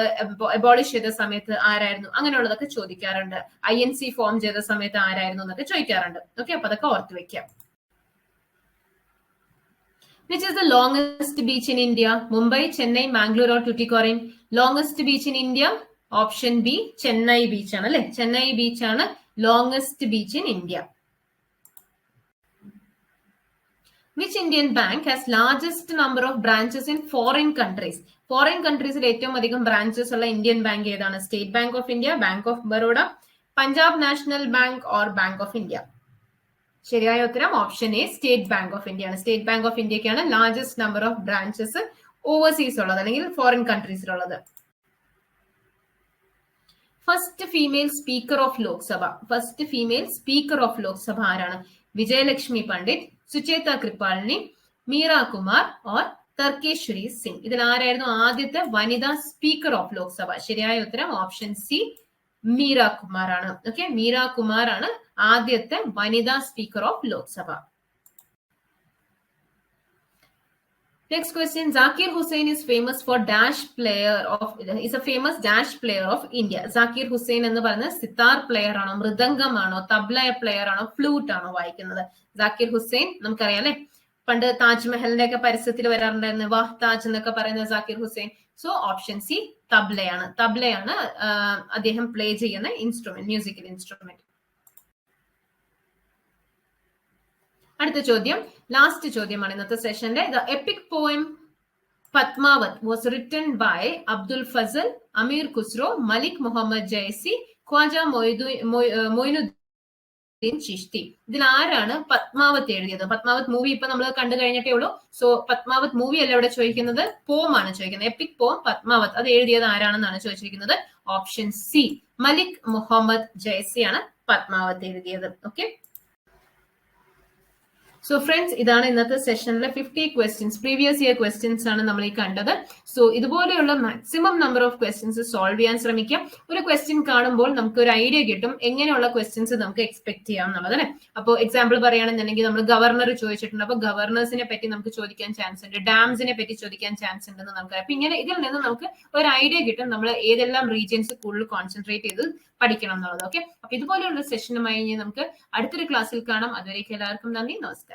അബോളിഷ് ചെയ്ത സമയത്ത് ആരായിരുന്നു, അങ്ങനെയുള്ളതൊക്കെ ചോദിക്കാറുണ്ട്. INC ഫോം ചെയ്ത സമയത്ത് ആരായിരുന്നു എന്നൊക്കെ ചോദിക്കാറുണ്ട്. ഓക്കെ, അപ്പൊ അതൊക്കെ ഓർത്ത് വെക്കാം. Which is the longest beach in India? Mumbai, Chennai, Mangalore or Tuticorin? Longest beach in India? Option B, Chennai beach ആണ് അല്ലെ. Chennai beach ആണ് longest beach in India. Which Indian bank has largest number of branches in foreign countries? Foreign countries ഏറ്റവും അധികം branches ഉള്ള Indian bank ഏതാണ്? State Bank of India, Bank of Baroda, Punjab National Bank or Bank of India? ശരിയായ ഉത്തരം option A, State Bank of India ആണ്. State Bank of ഇന്ത്യക്കാണ് largest number of branches overseas ഉള്ളത് അല്ലെങ്കിൽ ഫോറിൻ കൺട്രീസിലുള്ളത്. First female speaker of Lok Sabha, first female speaker of Lok Sabha ആരാണ്? Vijaya Lakshmi Pandit, Sucheta Kripalani, Meira Kumar or Tarkeshwari Singh? ഇതിൽ ആരായിരുന്നു ആദ്യത്തെ വനിതാ സ്പീക്കർ ഓഫ് ലോക്സഭ? ശരിയായ ഉത്തരം ഓപ്ഷൻ സി, മീര കുമാർ ആണ്. ഓക്കെ, മീര കുമാർ ആണ് ആദ്യത്തെ വനിതാ speaker of Lok Sabha. Next question, Zakir Hussain is famous for dash player of, is a famous dash player of India. Zakir Hussain എന്ന് പറയുന്നത് സിത്താർ പ്ലെയർ ആണോ, മൃദംഗമാണോ, തബ്ല പ്ലെയർ ആണോ, ഫ്ലൂട്ട് ആണോ വായിക്കുന്നത്? Zakir Hussain നമുക്കറിയാം അല്ലെ, പണ്ട് താജ്മഹലിന്റെ ഒക്കെ പരസ്യത്തിൽ വരാറുണ്ടായിരുന്നു വാഹ് താജ് എന്നൊക്കെ പറയുന്ന Zakir Hussain. So option C, തബ്ലയാണ്. തബ്ലയാണ് അദ്ദേഹം പ്ലേ ചെയ്യുന്ന ഇൻസ്ട്രുമെന്റ്, മ്യൂസിക്കൽ ഇൻസ്ട്രുമെന്റ്. അടുത്ത ചോദ്യം, ലാസ്റ്റ് ചോദ്യമാണ് ഇന്നത്തെ സെഷന്റെ. The epic poem Padmavat was written by Abdul Fazal, Amir Khusro, Malik Muhammad Jaisi, Khwaja Moinuddin Chishti? ഇതിൽ ആരാണ് പത്മാവത് എഴുതിയത്? പത്മാവത് മൂവി ഇപ്പൊ നമ്മൾ കണ്ടു കഴിഞ്ഞിട്ടേ ഉള്ളൂ. സോ പത്മാവത് മൂവി അല്ല ഇവിടെ ചോദിക്കുന്നത്, പോം ആണ് ചോദിക്കുന്നത്. എപ്പിക് പോം പത്മാവത് അത് എഴുതിയത് ആരാണെന്നാണ് ചോദിച്ചിരിക്കുന്നത്. ഓപ്ഷൻ സി, മലിക് മുഹമ്മദ് ജൈസി ആണ് പത്മാവത് എഴുതിയത്. ഓക്കെ, സോ ഫ്രണ്ട്സ്, ഇതാണ് ഇന്നത്തെ സെഷനിലെ 50 ക്വസ്റ്റ്യൻസ്, പ്രീവിയസ് ഇയർ ക്വസ്റ്റ്യൻസ് ആണ് നമ്മൾ ഈ കണ്ടത്. സോ ഇതുപോലെയുള്ള maximum number of questions solve ചെയ്യാൻ ശ്രമിക്കാം. ഒരു ക്വസ്റ്റ്യൻ കാണുമ്പോൾ നമുക്ക് ഒരു ഐഡിയ കിട്ടും എങ്ങനെയുള്ള ക്വസ്റ്റ്യൻസ് നമുക്ക് എക്സ്പെക്ട് ചെയ്യാം എന്നുള്ളത് അല്ലെ. അപ്പോൾ എക്സാമ്പിൾ പറയുകയാണെന്നുണ്ടെങ്കിൽ നമ്മൾ ഗവർണർ ചോദിച്ചിട്ടുണ്ട്, അപ്പൊ ഗവർണേഴ്സിനെ പറ്റി നമുക്ക് ചോദിക്കാൻ ചാൻസ് ഉണ്ട്, ഡാംസിനെ പറ്റി ചോദിക്കാൻ ചാൻസ് ഉണ്ടെന്ന് നമുക്ക്. അപ്പൊ ഇങ്ങനെ ഇതിൽ നിന്ന് നമുക്ക് ഒരു ഐഡിയ കിട്ടും നമ്മൾ ഏതെല്ലാം റീജിയൻസ് കൂടുതൽ കോൺസെൻട്രേറ്റ് ചെയ്ത് പഠിക്കണം എന്നുള്ളത്. ഓക്കെ, അപ്പൊ ഇതുപോലെയുള്ള സെഷനുമായി നമുക്ക് അടുത്തൊരു ക്ലാസ്സിൽ കാണാം. അതുവരേക്കും എല്ലാവർക്കും നന്ദി, നമസ്കാരം.